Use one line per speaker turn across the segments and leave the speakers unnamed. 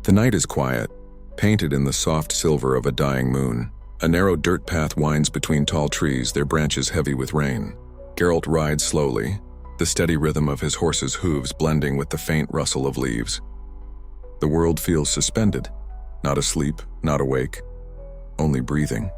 The night is quiet, painted in the soft silver of a dying moon. A narrow dirt path winds between tall trees, their branches heavy with rain. Geralt rides slowly, the steady rhythm of his horse's hooves blending with the faint rustle of leaves. The world feels suspended, not asleep, not awake, only breathing.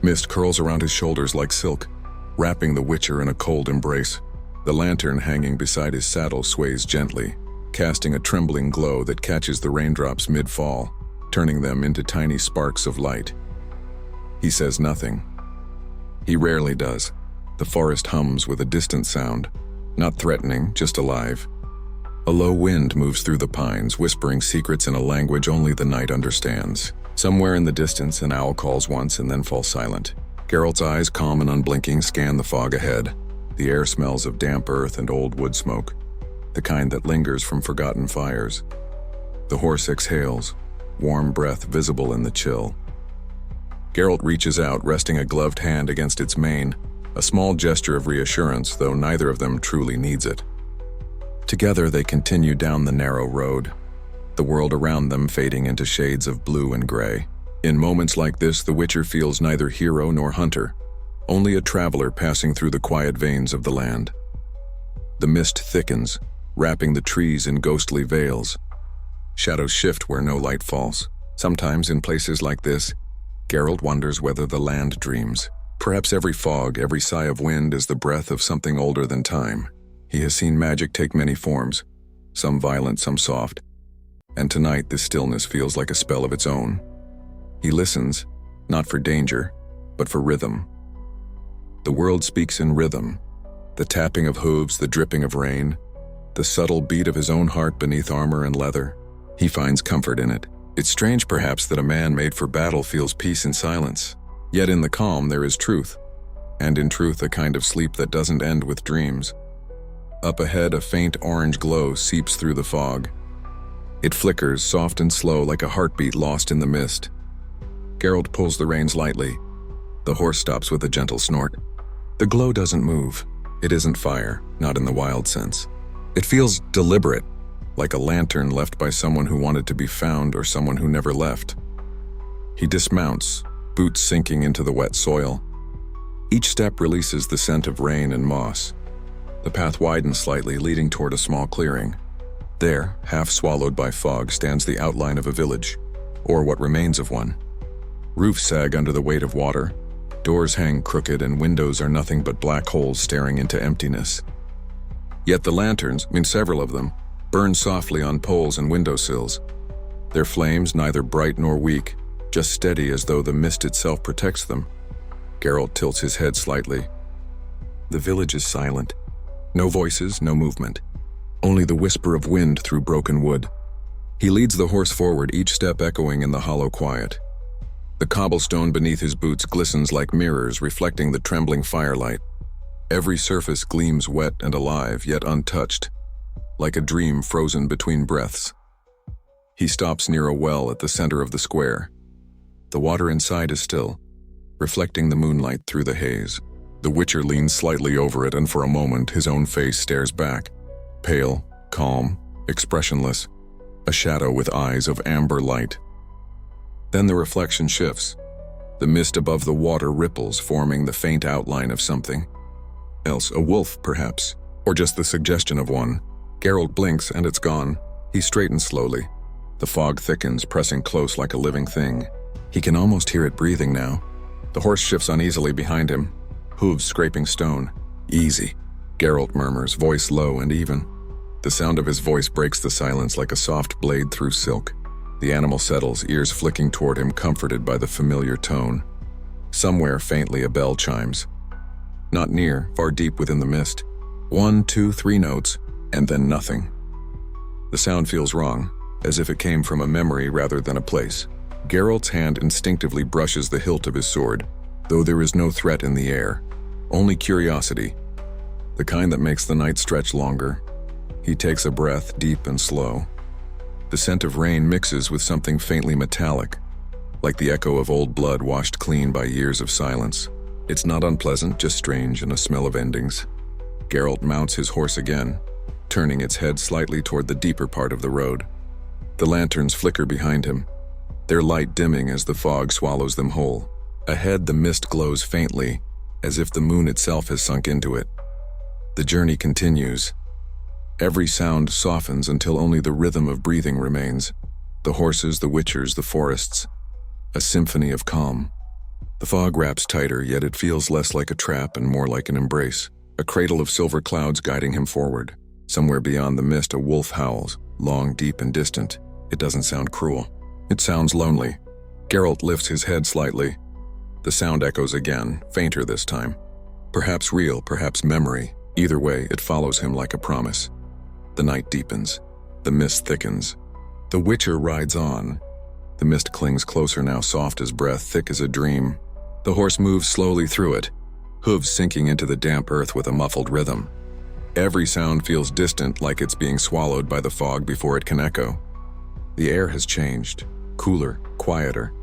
Mist curls around his shoulders like silk, wrapping the Witcher in a cold embrace. The lantern hanging beside his saddle sways gently, casting a trembling glow that catches the raindrops mid-fall, turning them into tiny sparks of light. He says nothing. He rarely does. The forest hums with a distant sound, not threatening, just alive. A low wind moves through the pines, whispering secrets in a language only the night understands. Somewhere in the distance, an owl calls once and then falls silent. Geralt's eyes, calm and unblinking, scan the fog ahead. The air smells of damp earth and old wood smoke, the kind that lingers from forgotten fires. The horse exhales, warm breath visible in the chill. Geralt reaches out, resting a gloved hand against its mane, a small gesture of reassurance, though neither of them truly needs it. Together they continue down the narrow road, the world around them fading into shades of blue and gray. In moments like this, the Witcher feels neither hero nor hunter, only a traveler passing through the quiet veins of the land. The mist thickens, wrapping the trees in ghostly veils. Shadows shift where no light falls. Sometimes in places like this, Geralt wonders whether the land dreams. Perhaps every fog, every sigh of wind is the breath of something older than time. He has seen magic take many forms, some violent, some soft. And tonight this stillness feels like a spell of its own. He listens, not for danger, but for rhythm. The world speaks in rhythm, the tapping of hooves, the dripping of rain, the subtle beat of his own heart beneath armor and leather. He finds comfort in it. It's strange, perhaps, that a man made for battle feels peace in silence. Yet in the calm there is truth, and in truth a kind of sleep that doesn't end with dreams. Up ahead, a faint orange glow seeps through the fog. It flickers, soft and slow, like a heartbeat lost in the mist. Geralt pulls the reins lightly. The horse stops with a gentle snort. The glow doesn't move. It isn't fire, not in the wild sense. It feels deliberate, like a lantern left by someone who wanted to be found or someone who never left. He dismounts, boots sinking into the wet soil. Each step releases the scent of rain and moss. The path widens slightly, leading toward a small clearing. There, half swallowed by fog, stands the outline of a village, or what remains of one. Roofs sag under the weight of water. Doors hang crooked and windows are nothing but black holes staring into emptiness. Yet the lanterns, several of them, burn softly on poles and windowsills. Their flames neither bright nor weak, just steady as though the mist itself protects them. Geralt tilts his head slightly. The village is silent. No voices, no movement. Only the whisper of wind through broken wood. He leads the horse forward, each step echoing in the hollow quiet. The cobblestone beneath his boots glistens like mirrors, reflecting the trembling firelight. Every surface gleams wet and alive, yet untouched, like a dream frozen between breaths. He stops near a well at the center of the square. The water inside is still, reflecting the moonlight through the haze. The Witcher leans slightly over it, and for a moment his own face stares back. Pale, calm, expressionless, a shadow with eyes of amber light. Then the reflection shifts. The mist above the water ripples, forming the faint outline of something else, a wolf perhaps, or just the suggestion of one. Geralt blinks and it's gone. He straightens slowly. The fog thickens, pressing close like a living thing. He can almost hear it breathing now. The horse shifts uneasily behind him, hooves scraping stone. Easy, Geralt murmurs, voice low and even. The sound of his voice breaks the silence like a soft blade through silk. The animal settles, ears flicking toward him, comforted by the familiar tone. Somewhere faintly a bell chimes. Not near, far deep within the mist. 1, 2, 3 notes, and then nothing. The sound feels wrong, as if it came from a memory rather than a place. Geralt's hand instinctively brushes the hilt of his sword, though there is no threat in the air, only curiosity, the kind that makes the night stretch longer. He takes a breath, deep and slow. The scent of rain mixes with something faintly metallic, like the echo of old blood washed clean by years of silence. It's not unpleasant, just strange and a smell of endings. Geralt mounts his horse again, turning its head slightly toward the deeper part of the road. The lanterns flicker behind him, their light dimming as the fog swallows them whole. Ahead, the mist glows faintly, as if the moon itself has sunk into it. The journey continues. Every sound softens until only the rhythm of breathing remains. The horses, the witchers, the forests. A symphony of calm. The fog wraps tighter, yet it feels less like a trap and more like an embrace. A cradle of silver clouds guiding him forward. Somewhere beyond the mist, a wolf howls, long, deep, and distant. It doesn't sound cruel. It sounds lonely. Geralt lifts his head slightly. The sound echoes again, fainter this time. Perhaps real, perhaps memory. Either way, it follows him like a promise. The night deepens. The mist thickens. The witcher rides on. The mist clings closer now, soft as breath, thick as a dream. The horse moves slowly through it, hooves sinking into the damp earth with a muffled rhythm. Every sound feels distant, like it's being swallowed by the fog before it can echo. The air has changed, cooler, quieter,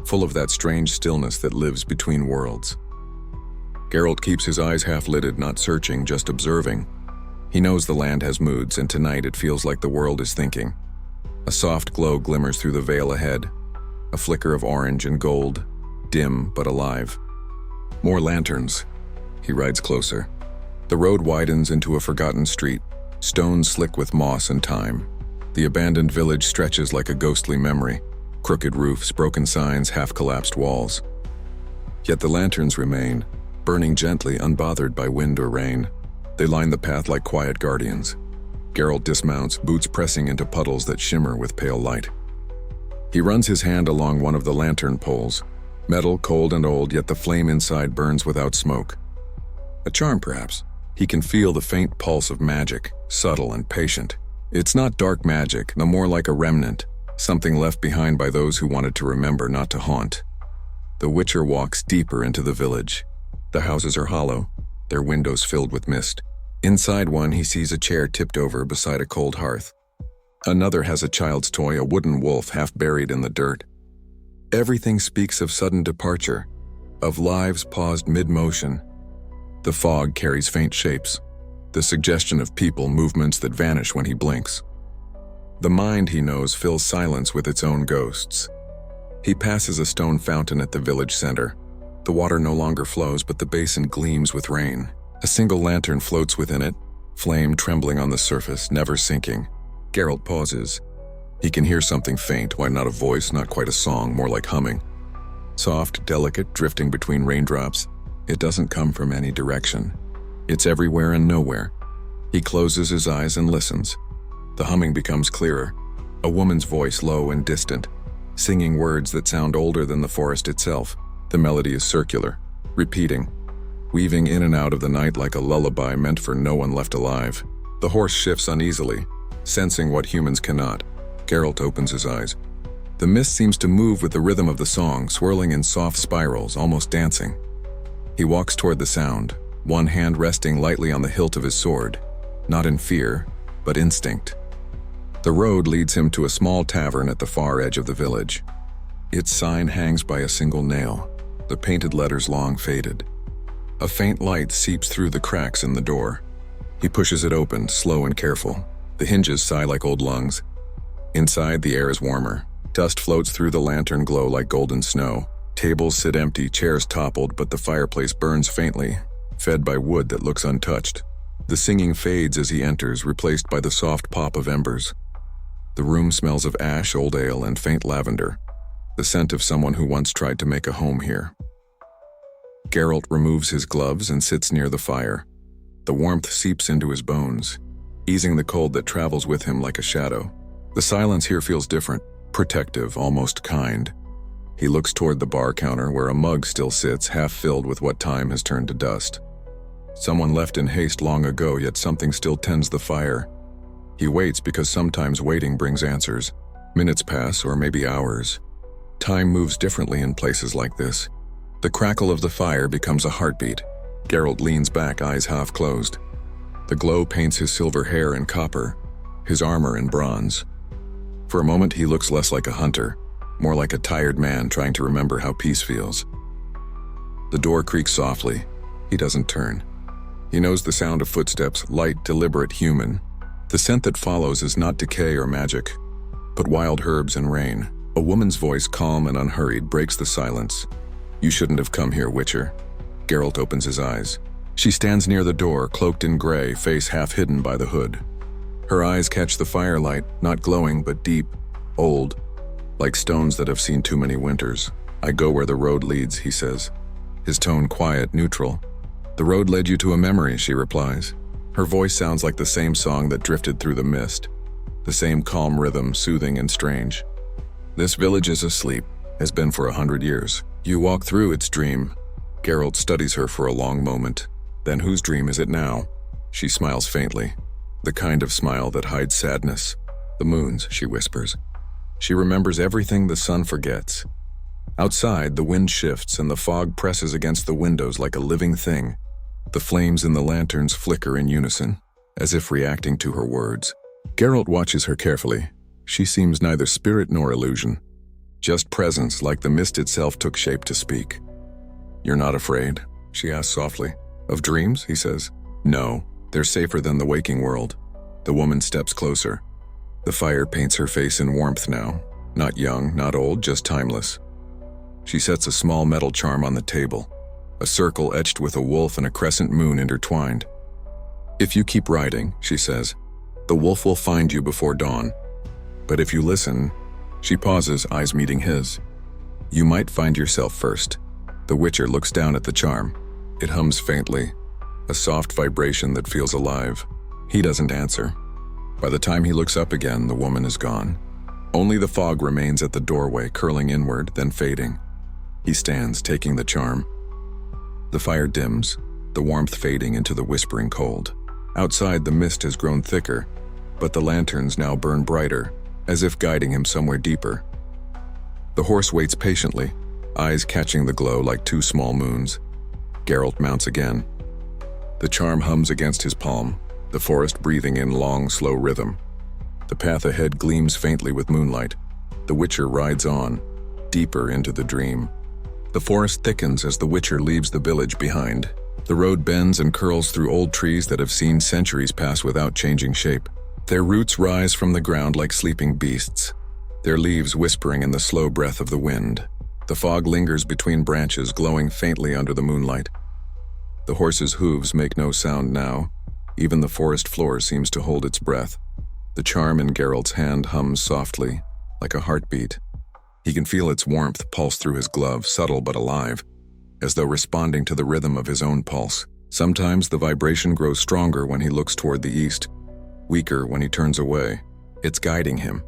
full of that strange stillness that lives between worlds. Geralt keeps his eyes half-lidded, not searching, just observing. He knows the land has moods, and tonight it feels like the world is thinking. A soft glow glimmers through the veil ahead, a flicker of orange and gold, dim but alive. More lanterns. He rides closer. The road widens into a forgotten street, stones slick with moss and time. The abandoned village stretches like a ghostly memory, crooked roofs, broken signs, half-collapsed walls. Yet the lanterns remain, burning gently, unbothered by wind or rain. They line the path like quiet guardians. Geralt dismounts, boots pressing into puddles that shimmer with pale light. He runs his hand along one of the lantern poles. Metal, cold and old, yet the flame inside burns without smoke. A charm, perhaps. He can feel the faint pulse of magic, subtle and patient. It's not dark magic, no more like a remnant, something left behind by those who wanted to remember, not to haunt. The witcher walks deeper into the village. The houses are hollow, their windows filled with mist. Inside one, he sees a chair tipped over beside a cold hearth. Another has a child's toy, a wooden wolf half buried in the dirt. Everything speaks of sudden departure, of lives paused mid-motion. The fog carries faint shapes, the suggestion of people, movements that vanish when he blinks. The mind, he knows, fills silence with its own ghosts. He passes a stone fountain at the village center. The water no longer flows, but the basin gleams with rain. A single lantern floats within it, flame trembling on the surface, never sinking. Geralt pauses. He can hear something faint, why not a voice, not quite a song, more like humming. Soft, delicate, drifting between raindrops. It doesn't come from any direction. It's everywhere and nowhere. He closes his eyes and listens. The humming becomes clearer. A woman's voice, low and distant, singing words that sound older than the forest itself. The melody is circular, repeating, weaving in and out of the night like a lullaby meant for no one left alive. The horse shifts uneasily, sensing what humans cannot. Geralt opens his eyes. The mist seems to move with the rhythm of the song, swirling in soft spirals, almost dancing. He walks toward the sound, one hand resting lightly on the hilt of his sword, not in fear, but instinct. The road leads him to a small tavern at the far edge of the village. Its sign hangs by a single nail, the painted letters long faded. A faint light seeps through the cracks in the door. He pushes it open, slow and careful. The hinges sigh like old lungs. Inside, the air is warmer. Dust floats through the lantern glow like golden snow. Tables sit empty, chairs toppled, but the fireplace burns faintly, fed by wood that looks untouched. The singing fades as he enters, replaced by the soft pop of embers. The room smells of ash, old ale, and faint lavender, the scent of someone who once tried to make a home here. Geralt removes his gloves and sits near the fire. The warmth seeps into his bones, easing the cold that travels with him like a shadow. The silence here feels different, protective, almost kind. He looks toward the bar counter where a mug still sits, half filled with what time has turned to dust. Someone left in haste long ago, yet something still tends the fire. He waits because sometimes waiting brings answers. Minutes pass, or maybe hours. Time moves differently in places like this. The crackle of the fire becomes a heartbeat. Geralt leans back, eyes half closed. The glow paints his silver hair in copper, his armor in bronze. For a moment, he looks less like a hunter, more like a tired man trying to remember how peace feels. The door creaks softly. He doesn't turn. He knows the sound of footsteps, light, deliberate, human. The scent that follows is not decay or magic, but wild herbs and rain. A woman's voice, calm and unhurried, breaks the silence. "You shouldn't have come here, Witcher." Geralt opens his eyes. She stands near the door, cloaked in gray, face half hidden by the hood. Her eyes catch the firelight, not glowing but deep, old, like stones that have seen too many winters. "I go where the road leads," he says, his tone quiet, neutral. "The road led you to a memory," she replies. Her voice sounds like the same song that drifted through the mist, the same calm rhythm, soothing and strange. "This village is asleep, has been for 100 years. You walk through its dream." Geralt studies her for a long moment. "Then whose dream is it now?" She smiles faintly, the kind of smile that hides sadness. "The moon's," she whispers. She remembers everything the sun forgets. Outside, the wind shifts and the fog presses against the windows like a living thing. The flames in the lanterns flicker in unison, as if reacting to her words. Geralt watches her carefully. She seems neither spirit nor illusion, just presence, like the mist itself took shape to speak. "You're not afraid?" she asks softly. "Of dreams?" he says. "No, they're safer than the waking world." The woman steps closer. The fire paints her face in warmth now. Not young, not old, just timeless. She sets a small metal charm on the table, a circle etched with a wolf and a crescent moon intertwined. "If you keep riding," she says, "the wolf will find you before dawn. But if you listen," she pauses, eyes meeting his, "you might find yourself first." The Witcher looks down at the charm. It hums faintly, a soft vibration that feels alive. He doesn't answer. By the time he looks up again, the woman is gone. Only the fog remains at the doorway, curling inward, then fading. He stands, taking the charm. The fire dims, the warmth fading into the whispering cold. Outside, the mist has grown thicker, but the lanterns now burn brighter, as if guiding him somewhere deeper. The horse waits patiently, eyes catching the glow like two small moons. Geralt mounts again. The charm hums against his palm, the forest breathing in long, slow rhythm. The path ahead gleams faintly with moonlight. The Witcher rides on, deeper into the dream. The forest thickens as the Witcher leaves the village behind. The road bends and curls through old trees that have seen centuries pass without changing shape. Their roots rise from the ground like sleeping beasts, their leaves whispering in the slow breath of the wind. The fog lingers between branches, glowing faintly under the moonlight. The horse's hooves make no sound now. Even the forest floor seems to hold its breath. The charm in Geralt's hand hums softly, like a heartbeat. He can feel its warmth pulse through his glove, subtle but alive, as though responding to the rhythm of his own pulse. Sometimes the vibration grows stronger when he looks toward the east, weaker when he turns away. It's guiding him,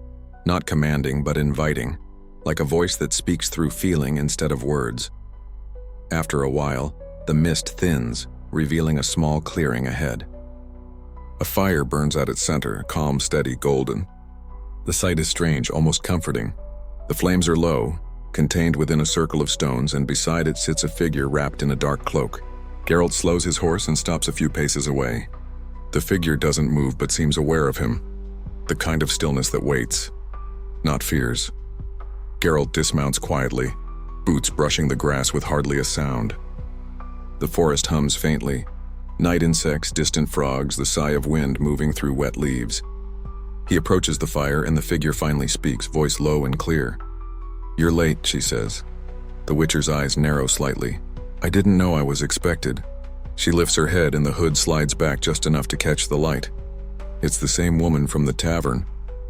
not commanding but inviting, like a voice that speaks through feeling instead of words. After a while, the mist thins, revealing a small clearing ahead. A fire burns at its center, calm, steady, golden. The sight is strange, almost comforting. The flames are low, contained within a circle of stones, and beside it sits a figure wrapped in a dark cloak. Geralt slows his horse and stops a few paces away. The figure doesn't move but seems aware of him, the kind of stillness that waits, not fears. Geralt dismounts quietly, boots brushing the grass with hardly a sound. The forest hums faintly, night insects, distant frogs, the sigh of wind moving through wet leaves. He approaches the fire and the figure finally speaks, voice low and clear. "You're late," she says. The Witcher's eyes narrow slightly. "I didn't know I was expected." She lifts her head and the hood slides back just enough to catch the light. It's the same woman from the tavern,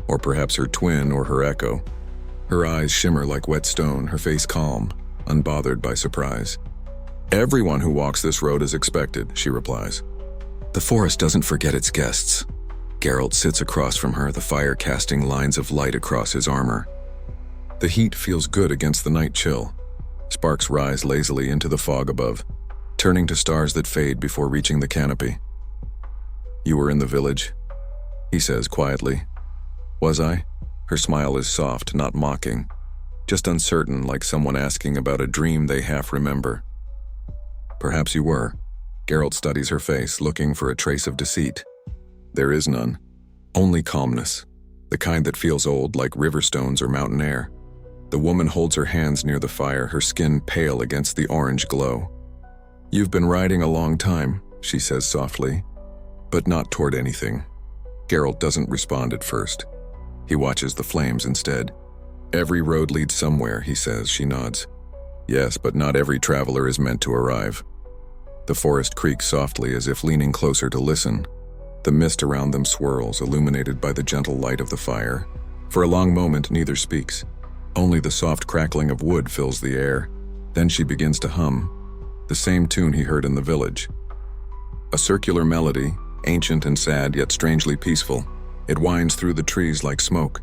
or perhaps her twin or her echo. Her eyes shimmer like wet stone, her face calm, unbothered by surprise. "Everyone who walks this road is expected," she replies. "The forest doesn't forget its guests." Geralt sits across from her, the fire casting lines of light across his armor. The heat feels good against the night chill. Sparks rise lazily into the fog above, turning to stars that fade before reaching the canopy. "You were in the village," he says quietly. "Was I?" Her smile is soft, not mocking, just uncertain, like someone asking about a dream they half remember. "Perhaps you were." Geralt studies her face, looking for a trace of deceit. There is none. Only calmness, the kind that feels old, like river stones or mountain air. The woman holds her hands near the fire, her skin pale against the orange glow. "You've been riding a long time," she says softly, "but not toward anything." Geralt doesn't respond at first. He watches the flames instead. "Every road leads somewhere," he says. She nods. "Yes, but not every traveler is meant to arrive." The forest creaks softly as if leaning closer to listen. The mist around them swirls, illuminated by the gentle light of the fire. For a long moment, neither speaks. Only the soft crackling of wood fills the air. Then she begins to hum, the same tune he heard in the village. A circular melody, ancient and sad yet strangely peaceful. It winds through the trees like smoke.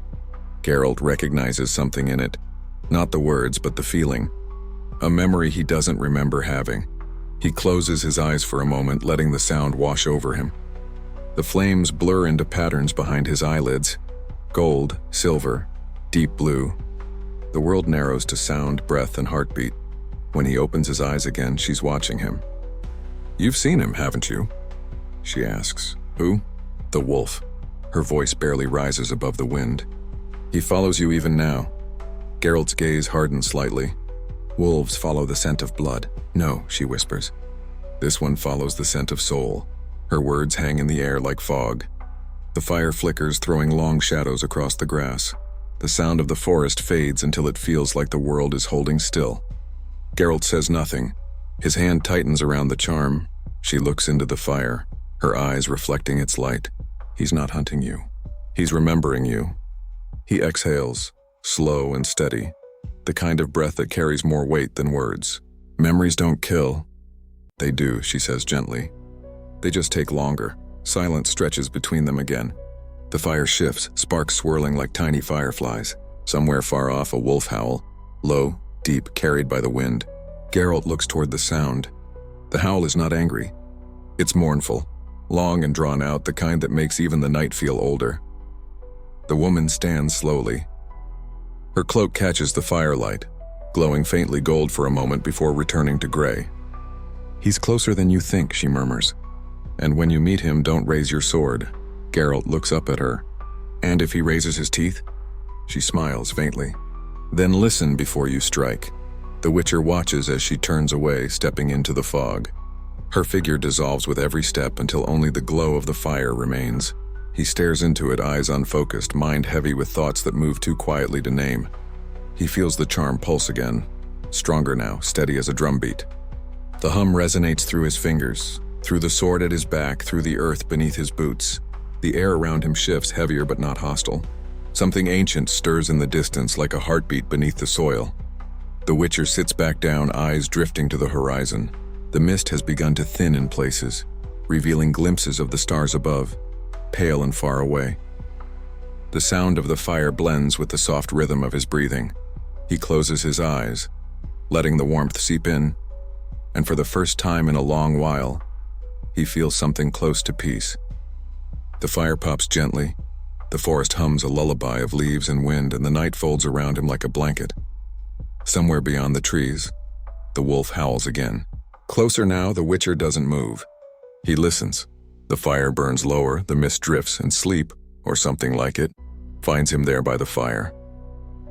Geralt recognizes something in it. Not the words, but the feeling. A memory he doesn't remember having. He closes his eyes for a moment, letting the sound wash over him. The flames blur into patterns behind his eyelids. Gold, silver, deep blue. The world narrows to sound, breath, and heartbeat. When he opens his eyes again, she's watching him. "You've seen him, haven't you?" she asks. "Who?" "The wolf." Her voice barely rises above the wind. "He follows you even now." Geralt's gaze hardens slightly. "Wolves follow the scent of blood." "No," she whispers. "This one follows the scent of soul." Her words hang in the air like fog. The fire flickers, throwing long shadows across the grass. The sound of the forest fades until it feels like the world is holding still. Geralt says nothing. His hand tightens around the charm. She looks into the fire, her eyes reflecting its light. "He's not hunting you. He's remembering you." He exhales, slow and steady, the kind of breath that carries more weight than words. "Memories don't kill." "They do," she says gently. "They just take longer." Silence stretches between them again. The fire shifts, sparks swirling like tiny fireflies. Somewhere far off, a wolf howl, low, deep, carried by the wind. Geralt looks toward the sound. The howl is not angry. It's mournful, long and drawn out, the kind that makes even the night feel older. The woman stands slowly. Her cloak catches the firelight, glowing faintly gold for a moment before returning to gray. "He's closer than you think," she murmurs. "And when you meet him, don't raise your sword." Geralt looks up at her. "And if he raises his teeth?" She smiles faintly. "Then listen before you strike." The Witcher watches as she turns away, stepping into the fog. Her figure dissolves with every step until only the glow of the fire remains. He stares into it, eyes unfocused, mind heavy with thoughts that move too quietly to name. He feels the charm pulse again, stronger now, steady as a drumbeat. The hum resonates through his fingers, through the sword at his back, through the earth beneath his boots. The air around him shifts, heavier but not hostile. Something ancient stirs in the distance like a heartbeat beneath the soil. The Witcher sits back down, eyes drifting to the horizon. The mist has begun to thin in places, revealing glimpses of the stars above, pale and far away. The sound of the fire blends with the soft rhythm of his breathing. He closes his eyes, letting the warmth seep in, and for the first time in a long while, he feels something close to peace. The fire pops gently, the forest hums a lullaby of leaves and wind, and the night folds around him like a blanket. Somewhere beyond the trees, the wolf howls again. Closer now, the Witcher doesn't move. He listens. The fire burns lower, the mist drifts, and sleep, or something like it, finds him there by the fire.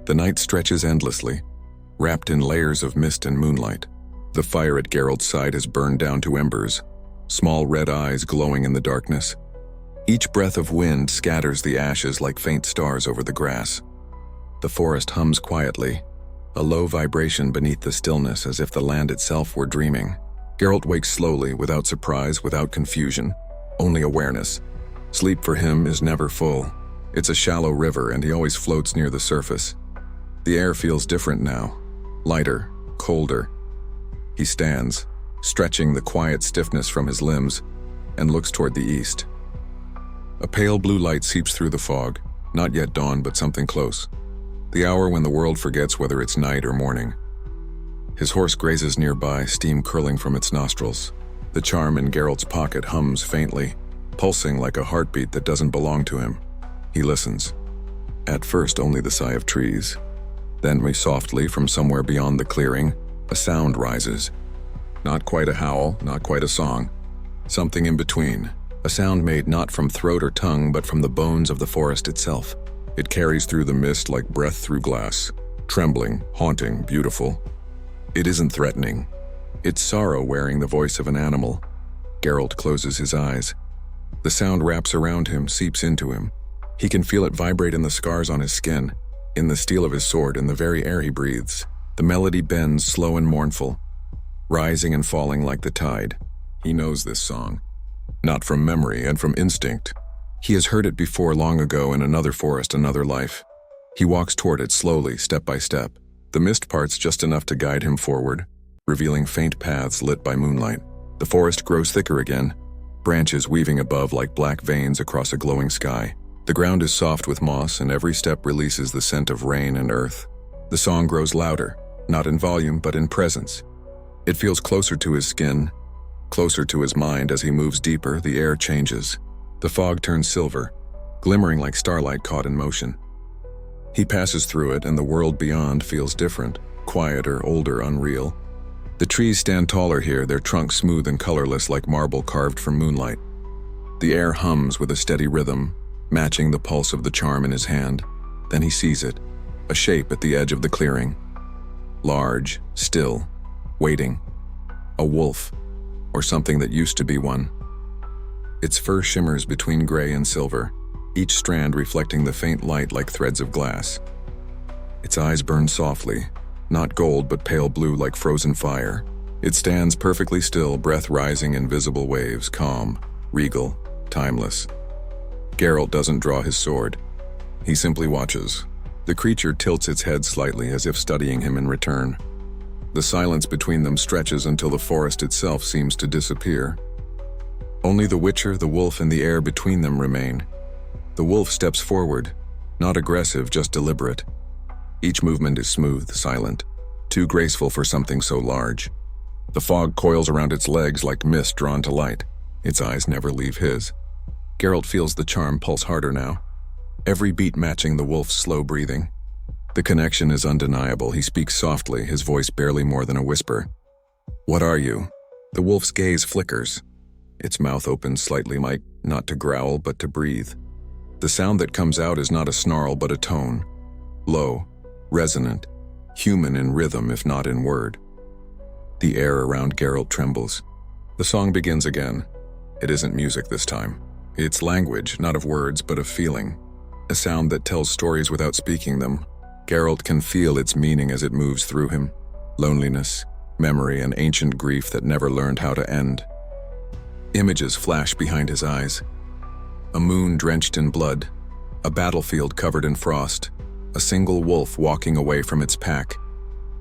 The night stretches endlessly, wrapped in layers of mist and moonlight. The fire at Geralt's side has burned down to embers, small red eyes glowing in the darkness. Each breath of wind scatters the ashes like faint stars over the grass. The forest hums quietly, a low vibration beneath the stillness, as if the land itself were dreaming. Geralt wakes slowly, without surprise, without confusion, only awareness. Sleep for him is never full. It's a shallow river, and he always floats near the surface. The air feels different now, lighter, colder. He stands, stretching the quiet stiffness from his limbs, and looks toward the east. A pale blue light seeps through the fog, not yet dawn, but something close. The hour when the world forgets whether it's night or morning. His horse grazes nearby, steam curling from its nostrils. The charm in Geralt's pocket hums faintly, pulsing like a heartbeat that doesn't belong to him. He listens. At first, only the sigh of trees. Then, softly, from somewhere beyond the clearing, a sound rises. Not quite a howl, not quite a song. Something in between. A sound made not from throat or tongue, but from the bones of the forest itself. It carries through the mist like breath through glass. Trembling, haunting, beautiful. It isn't threatening. It's sorrow wearing the voice of an animal. Geralt closes his eyes. The sound wraps around him, seeps into him. He can feel it vibrate in the scars on his skin, in the steel of his sword, in the very air he breathes. The melody bends, slow and mournful, rising and falling like the tide. He knows this song, not from memory and from instinct. He has heard it before, long ago, in another forest, another life. He walks toward it slowly, step by step. The mist parts just enough to guide him forward, revealing faint paths lit by moonlight. The forest grows thicker again, branches weaving above like black veins across a glowing sky. The ground is soft with moss, and every step releases the scent of rain and earth. The song grows louder, not in volume but in presence. It feels closer to his skin, closer to his mind. As he moves deeper, the air changes. The fog turns silver, glimmering like starlight caught in motion. He passes through it, and the world beyond feels different, quieter, older, unreal. The trees stand taller here, their trunks smooth and colorless like marble carved from moonlight. The air hums with a steady rhythm, matching the pulse of the charm in his hand. Then he sees it, a shape at the edge of the clearing. Large, still, waiting. A wolf, or something that used to be one. Its fur shimmers between gray and silver, each strand reflecting the faint light like threads of glass. Its eyes burn softly, not gold but pale blue like frozen fire. It stands perfectly still, breath rising in visible waves, calm, regal, timeless. Geralt doesn't draw his sword. He simply watches. The creature tilts its head slightly as if studying him in return. The silence between them stretches until the forest itself seems to disappear. Only the Witcher, the wolf, and the air between them remain. The wolf steps forward, not aggressive, just deliberate. Each movement is smooth, silent, too graceful for something so large. The fog coils around its legs like mist drawn to light. Its eyes never leave his. Geralt feels the charm pulse harder now, every beat matching the wolf's slow breathing. The connection is undeniable. He speaks softly, his voice barely more than a whisper. "What are you?" The wolf's gaze flickers. Its mouth opens slightly, not to growl, but to breathe. The sound that comes out is not a snarl, but a tone. Low, resonant, human in rhythm if not in word. The air around Geralt trembles. The song begins again. It isn't music this time. It's language, not of words, but of feeling. A sound that tells stories without speaking them. Geralt can feel its meaning as it moves through him. Loneliness, memory, and ancient grief that never learned how to end. Images flash behind his eyes. A moon drenched in blood, a battlefield covered in frost, a single wolf walking away from its pack,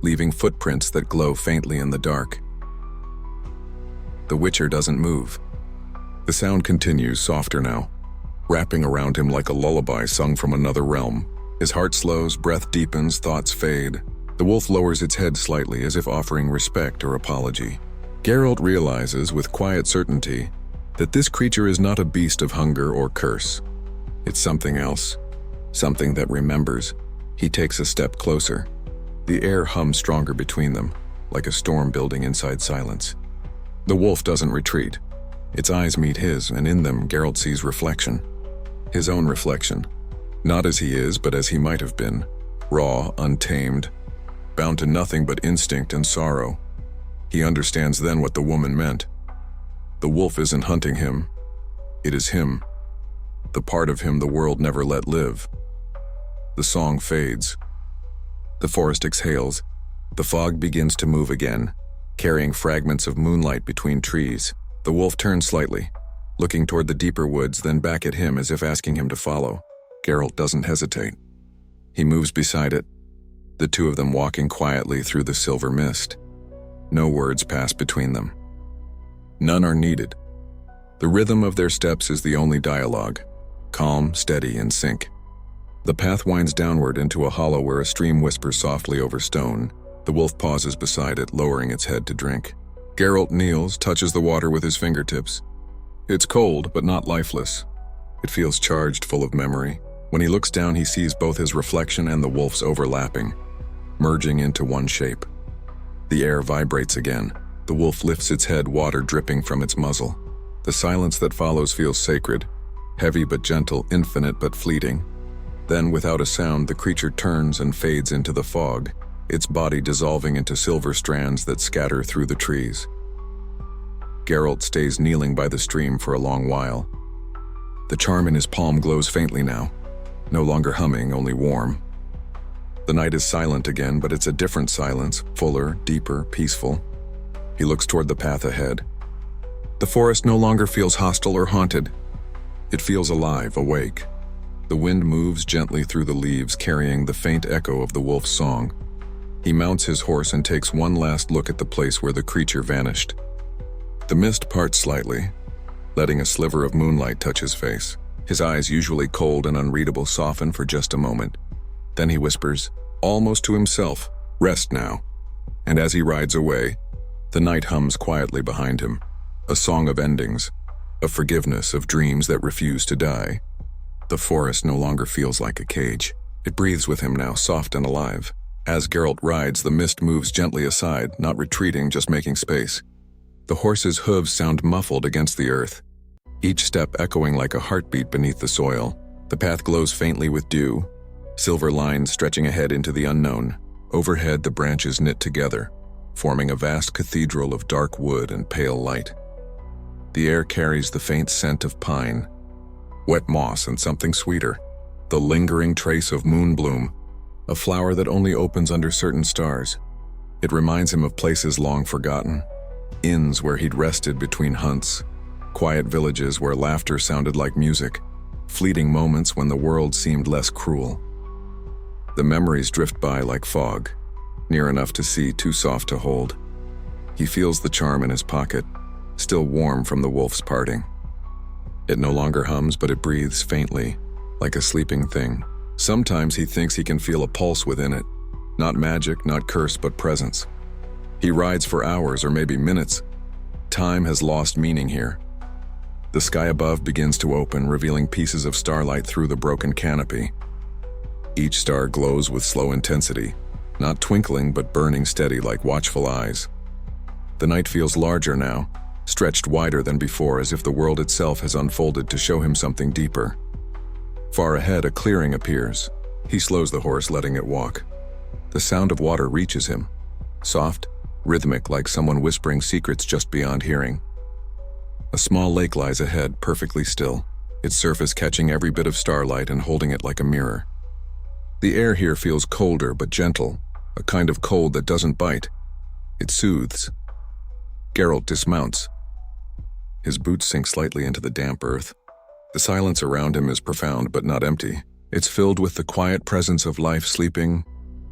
leaving footprints that glow faintly in the dark. The Witcher doesn't move. The sound continues, softer now, wrapping around him like a lullaby sung from another realm. His heart slows, breath deepens, thoughts fade. The wolf lowers its head slightly, as if offering respect or apology. Geralt realizes with quiet certainty that this creature is not a beast of hunger or curse. It's something else, something that remembers. He takes a step closer. The air hums stronger between them, like a storm building inside silence. The wolf doesn't retreat. Its eyes meet his, and in them Geralt sees reflection. His own reflection. Not as he is, but as he might have been. Raw, untamed, bound to nothing but instinct and sorrow. He understands then what the woman meant. The wolf isn't hunting him. It is him. The part of him the world never let live. The song fades. The forest exhales. The fog begins to move again, carrying fragments of moonlight between trees. The wolf turns slightly, looking toward the deeper woods, then back at him as if asking him to follow. Geralt doesn't hesitate. He moves beside it, the two of them walking quietly through the silver mist. No words pass between them. None are needed. The rhythm of their steps is the only dialogue, calm, steady, in sync. The path winds downward into a hollow where a stream whispers softly over stone. The wolf pauses beside it, lowering its head to drink. Geralt kneels, touches the water with his fingertips. It's cold, but not lifeless. It feels charged, full of memory. When he looks down, he sees both his reflection and the wolf's overlapping, merging into one shape. The air vibrates again. The wolf lifts its head, water dripping from its muzzle. The silence that follows feels sacred, heavy but gentle, infinite but fleeting. Then, without a sound, the creature turns and fades into the fog, its body dissolving into silver strands that scatter through the trees. Geralt stays kneeling by the stream for a long while. The charm in his palm glows faintly now, no longer humming, only warm. The night is silent again, but it's a different silence, fuller, deeper, peaceful. He looks toward the path ahead. The forest no longer feels hostile or haunted. It feels alive, awake. The wind moves gently through the leaves, carrying the faint echo of the wolf's song. He mounts his horse and takes one last look at the place where the creature vanished. The mist parts slightly, letting a sliver of moonlight touch his face. His eyes, usually cold and unreadable, soften for just a moment. Then he whispers, almost to himself, "Rest now." And as he rides away, the night hums quietly behind him, a song of endings, of forgiveness, of dreams that refuse to die. The forest no longer feels like a cage. It breathes with him now, soft and alive. As Geralt rides, the mist moves gently aside, not retreating, just making space. The horse's hooves sound muffled against the earth, each step echoing like a heartbeat beneath the soil. The path glows faintly with dew, silver lines stretching ahead into the unknown. Overhead, the branches knit together, forming a vast cathedral of dark wood and pale light. The air carries the faint scent of pine, wet moss, and something sweeter, the lingering trace of moonbloom, a flower that only opens under certain stars. It reminds him of places long forgotten, inns where he'd rested between hunts, quiet villages where laughter sounded like music, fleeting moments when the world seemed less cruel. The memories drift by like fog, near enough to see, too soft to hold. He feels the charm in his pocket, still warm from the wolf's parting. It no longer hums, but it breathes faintly, like a sleeping thing. Sometimes he thinks he can feel a pulse within it, not magic, not curse, but presence. He rides for hours or maybe minutes. Time has lost meaning here. The sky above begins to open, revealing pieces of starlight through the broken canopy. Each star glows with slow intensity, not twinkling but burning steady like watchful eyes. The night feels larger now, stretched wider than before, as if the world itself has unfolded to show him something deeper. Far ahead, a clearing appears. He slows the horse, letting it walk. The sound of water reaches him, soft, rhythmic, like someone whispering secrets just beyond hearing. A small lake lies ahead, perfectly still, its surface catching every bit of starlight and holding it like a mirror. The air here feels colder but gentle, a kind of cold that doesn't bite. It soothes. Geralt dismounts. His boots sink slightly into the damp earth. The silence around him is profound but not empty. It's filled with the quiet presence of life, sleeping,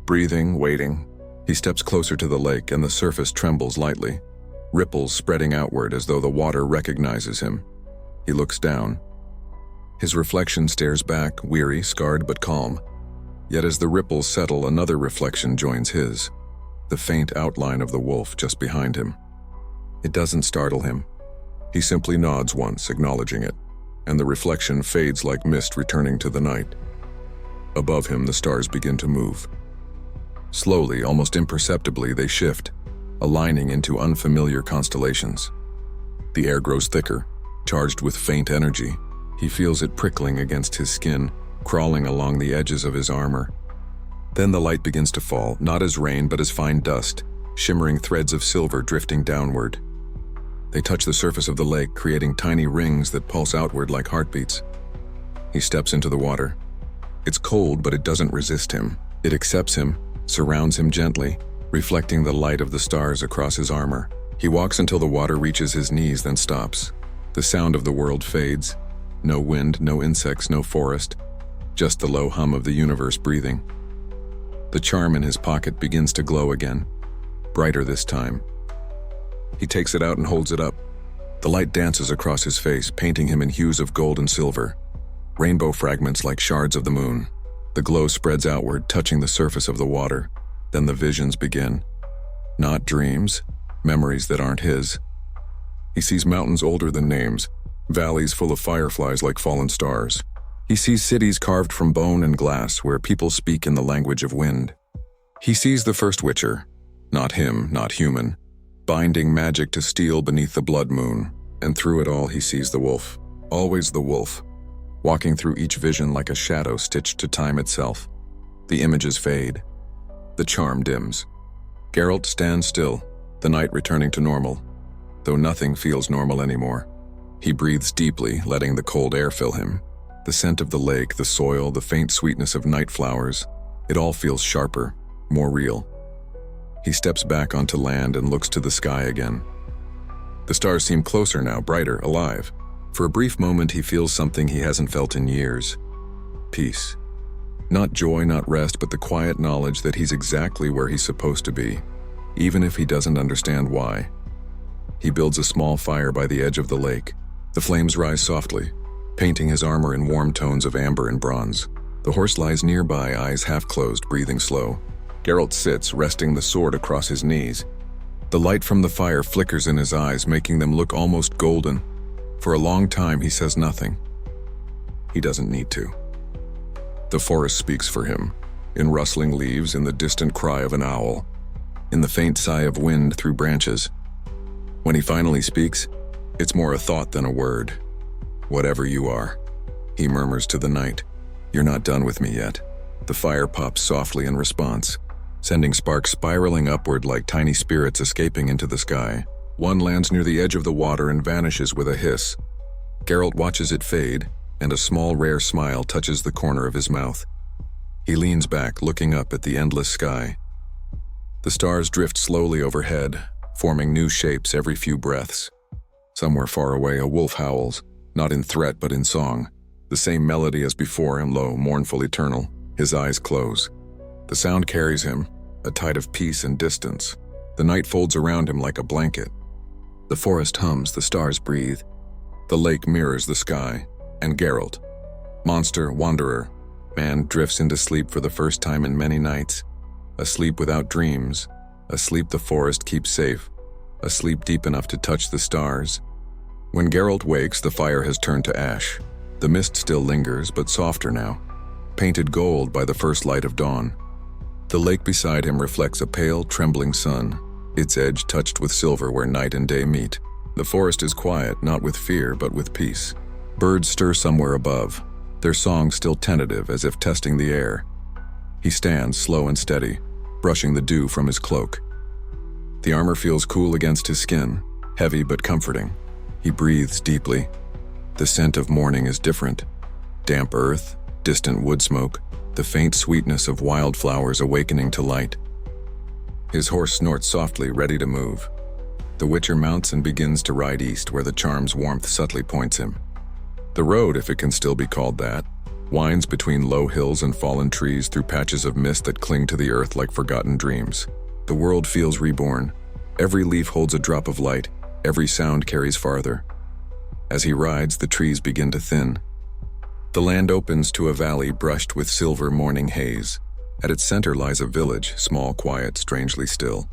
breathing, waiting. He steps closer to the lake and the surface trembles lightly, ripples spreading outward as though the water recognizes him. He looks down. His reflection stares back, weary, scarred but calm. Yet as the ripples settle, another reflection joins his, the faint outline of the wolf just behind him. It doesn't startle him. He simply nods once, acknowledging it, and the reflection fades like mist returning to the night. Above him, the stars begin to move. Slowly, almost imperceptibly, they shift, aligning into unfamiliar constellations. The air grows thicker, charged with faint energy. He feels it prickling against his skin, crawling along the edges of his armor. Then the light begins to fall, not as rain but as fine dust, shimmering threads of silver drifting downward. They touch the surface of the lake, creating tiny rings that pulse outward like heartbeats. He steps into the water. It's cold, but it doesn't resist him. It accepts him, surrounds him gently, reflecting the light of the stars across his armor. He walks until the water reaches his knees, then stops. The sound of the world fades. No wind, no insects, no forest. Just the low hum of the universe breathing. The charm in his pocket begins to glow again, brighter this time. He takes it out and holds it up. The light dances across his face, painting him in hues of gold and silver, rainbow fragments like shards of the moon. The glow spreads outward, touching the surface of the water. Then the visions begin. Not dreams, memories that aren't his. He sees mountains older than names, valleys full of fireflies like fallen stars. He sees cities carved from bone and glass where people speak in the language of wind. He sees the first Witcher, not him, not human, binding magic to steel beneath the blood moon, and through it all he sees the wolf, always the wolf, walking through each vision like a shadow stitched to time itself. The images fade. The charm dims. Geralt stands still, the night returning to normal, though nothing feels normal anymore. He breathes deeply, letting the cold air fill him. The scent of the lake, the soil, the faint sweetness of night flowers, it all feels sharper, more real. He steps back onto land and looks to the sky again. The stars seem closer now, brighter, alive. For a brief moment he feels something he hasn't felt in years. Peace. Not joy, not rest, but the quiet knowledge that he's exactly where he's supposed to be, even if he doesn't understand why. He builds a small fire by the edge of the lake. The flames rise softly, painting his armor in warm tones of amber and bronze. The horse lies nearby, eyes half closed, breathing slow. Geralt sits, resting the sword across his knees. The light from the fire flickers in his eyes, making them look almost golden. For a long time he says nothing. He doesn't need to. The forest speaks for him, in rustling leaves, in the distant cry of an owl, in the faint sigh of wind through branches. When he finally speaks, it's more a thought than a word. "Whatever you are," he murmurs to the night, "you're not done with me yet." The fire pops softly in response, sending sparks spiraling upward like tiny spirits escaping into the sky. One lands near the edge of the water and vanishes with a hiss. Geralt watches it fade, and a small, rare smile touches the corner of his mouth. He leans back, looking up at the endless sky. The stars drift slowly overhead, forming new shapes every few breaths. Somewhere far away, a wolf howls, not in threat but in song. The same melody as before him, low, mournful, eternal. His eyes close. The sound carries him, a tide of peace and distance. The night folds around him like a blanket. The forest hums, the stars breathe. The lake mirrors the sky, and Geralt, monster, wanderer, man, drifts into sleep for the first time in many nights. A sleep without dreams, a sleep the forest keeps safe, a sleep deep enough to touch the stars. When Geralt wakes, the fire has turned to ash. The mist still lingers, but softer now, painted gold by the first light of dawn. The lake beside him reflects a pale, trembling sun, its edge touched with silver where night and day meet. The forest is quiet, not with fear, but with peace. Birds stir somewhere above, their song still tentative as if testing the air. He stands, slow and steady, brushing the dew from his cloak. The armor feels cool against his skin, heavy but comforting. He breathes deeply. The scent of morning is different. Damp earth, distant wood smoke, the faint sweetness of wildflowers awakening to light. His horse snorts softly, ready to move. The Witcher mounts and begins to ride east, where the charm's warmth subtly points him. The road, if it can still be called that, winds between low hills and fallen trees through patches of mist that cling to the earth like forgotten dreams. The world feels reborn. Every leaf holds a drop of light, every sound carries farther. As he rides, the trees begin to thin. The land opens to a valley brushed with silver morning haze. At its center lies a village, small, quiet, strangely still.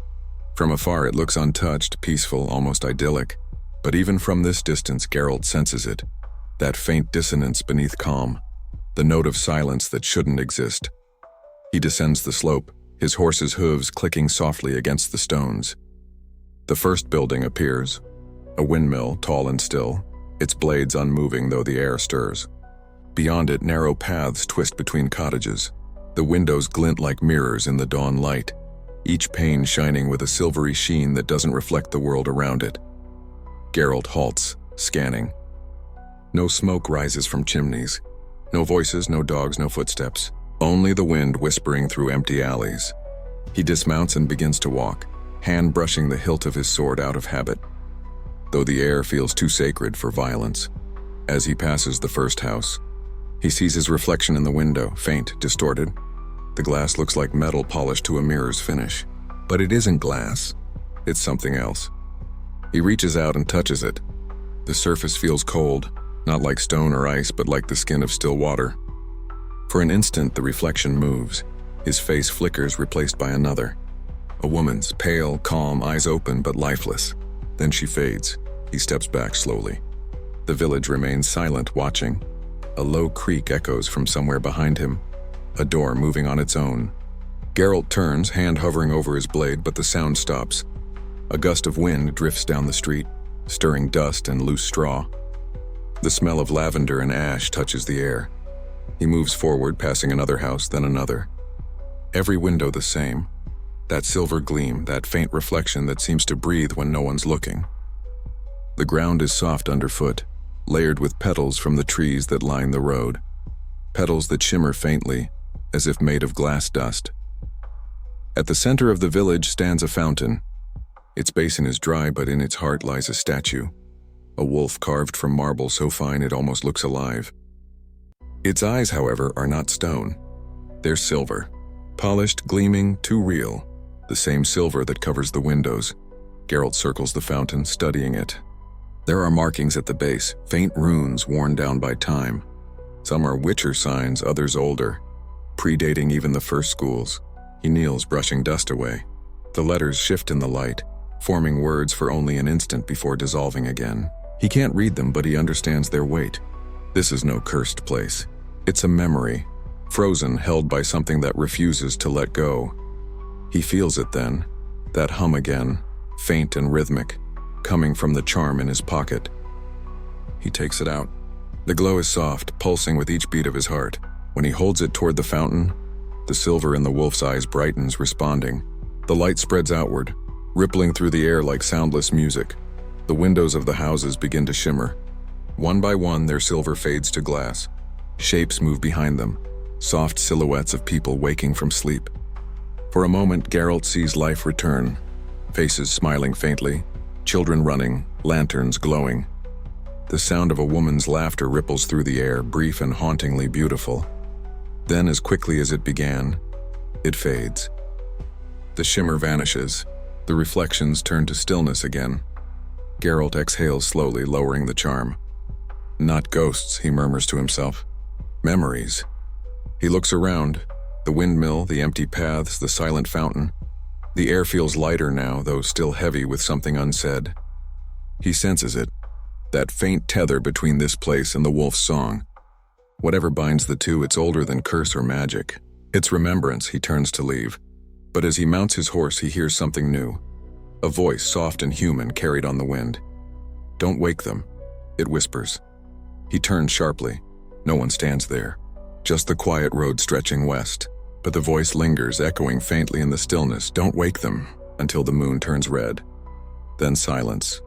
From afar it looks untouched, peaceful, almost idyllic. But even from this distance, Geralt senses it. That faint dissonance beneath calm. The note of silence that shouldn't exist. He descends the slope, his horse's hooves clicking softly against the stones. The first building appears. A windmill, tall and still, its blades unmoving though the air stirs. Beyond it, narrow paths twist between cottages. The windows glint like mirrors in the dawn light, each pane shining with a silvery sheen that doesn't reflect the world around it. Geralt halts, scanning. No smoke rises from chimneys. No voices, no dogs, no footsteps. Only the wind whispering through empty alleys. He dismounts and begins to walk, hand brushing the hilt of his sword out of habit, though the air feels too sacred for violence. As he passes the first house, he sees his reflection in the window, faint, distorted. The glass looks like metal polished to a mirror's finish. But it isn't glass. It's something else. He reaches out and touches it. The surface feels cold, not like stone or ice, but like the skin of still water. For an instant, the reflection moves. His face flickers, replaced by another. A woman's, pale, calm, eyes open but lifeless. Then she fades. He steps back slowly. The village remains silent, watching. A low creak echoes from somewhere behind him. A door moving on its own. Geralt turns, hand hovering over his blade, but the sound stops. A gust of wind drifts down the street, stirring dust and loose straw. The smell of lavender and ash touches the air. He moves forward, passing another house, then another. Every window the same. That silver gleam, that faint reflection that seems to breathe when no one's looking. The ground is soft underfoot, layered with petals from the trees that line the road. petals that shimmer faintly, as if made of glass dust. At the center of the village stands a fountain. Its basin is dry, but in its heart lies a statue, a wolf carved from marble so fine it almost looks alive. Its eyes, however, are not stone. They're silver, polished, gleaming, too real, the same silver that covers the windows. Geralt circles the fountain, studying it. There are markings at the base, faint runes worn down by time. Some are Witcher signs, others older, predating even the first schools. He kneels, brushing dust away. The letters shift in the light, forming words for only an instant before dissolving again. He can't read them, but he understands their weight. This is no cursed place. It's a memory, frozen, held by something that refuses to let go. He feels it then, that hum again, faint and rhythmic, coming from the charm in his pocket. He takes it out. The glow is soft, pulsing with each beat of his heart. When he holds it toward the fountain, the silver in the wolf's eyes brightens, responding. The light spreads outward, rippling through the air like soundless music. The windows of the houses begin to shimmer. One by one, their silver fades to glass. Shapes move behind them, soft silhouettes of people waking from sleep. For a moment, Geralt sees life return, faces smiling faintly, children running, lanterns glowing. The sound of a woman's laughter ripples through the air, brief and hauntingly beautiful. Then, as quickly as it began, it fades. The shimmer vanishes. The reflections turn to stillness again. Geralt exhales slowly, lowering the charm. Not ghosts, he murmurs to himself. Memories. He looks around. The windmill, the empty paths, the silent fountain. The air feels lighter now, though still heavy with something unsaid. He senses it, that faint tether between this place and the wolf's song. Whatever binds the two, it's older than curse or magic. It's remembrance. He turns to leave. But as he mounts his horse, he hears something new. A voice, soft and human, carried on the wind. Don't wake them, it whispers. He turns sharply. No one stands there. Just the quiet road stretching west. But the voice lingers, echoing faintly in the stillness. Don't wake them, until the moon turns red. Then silence.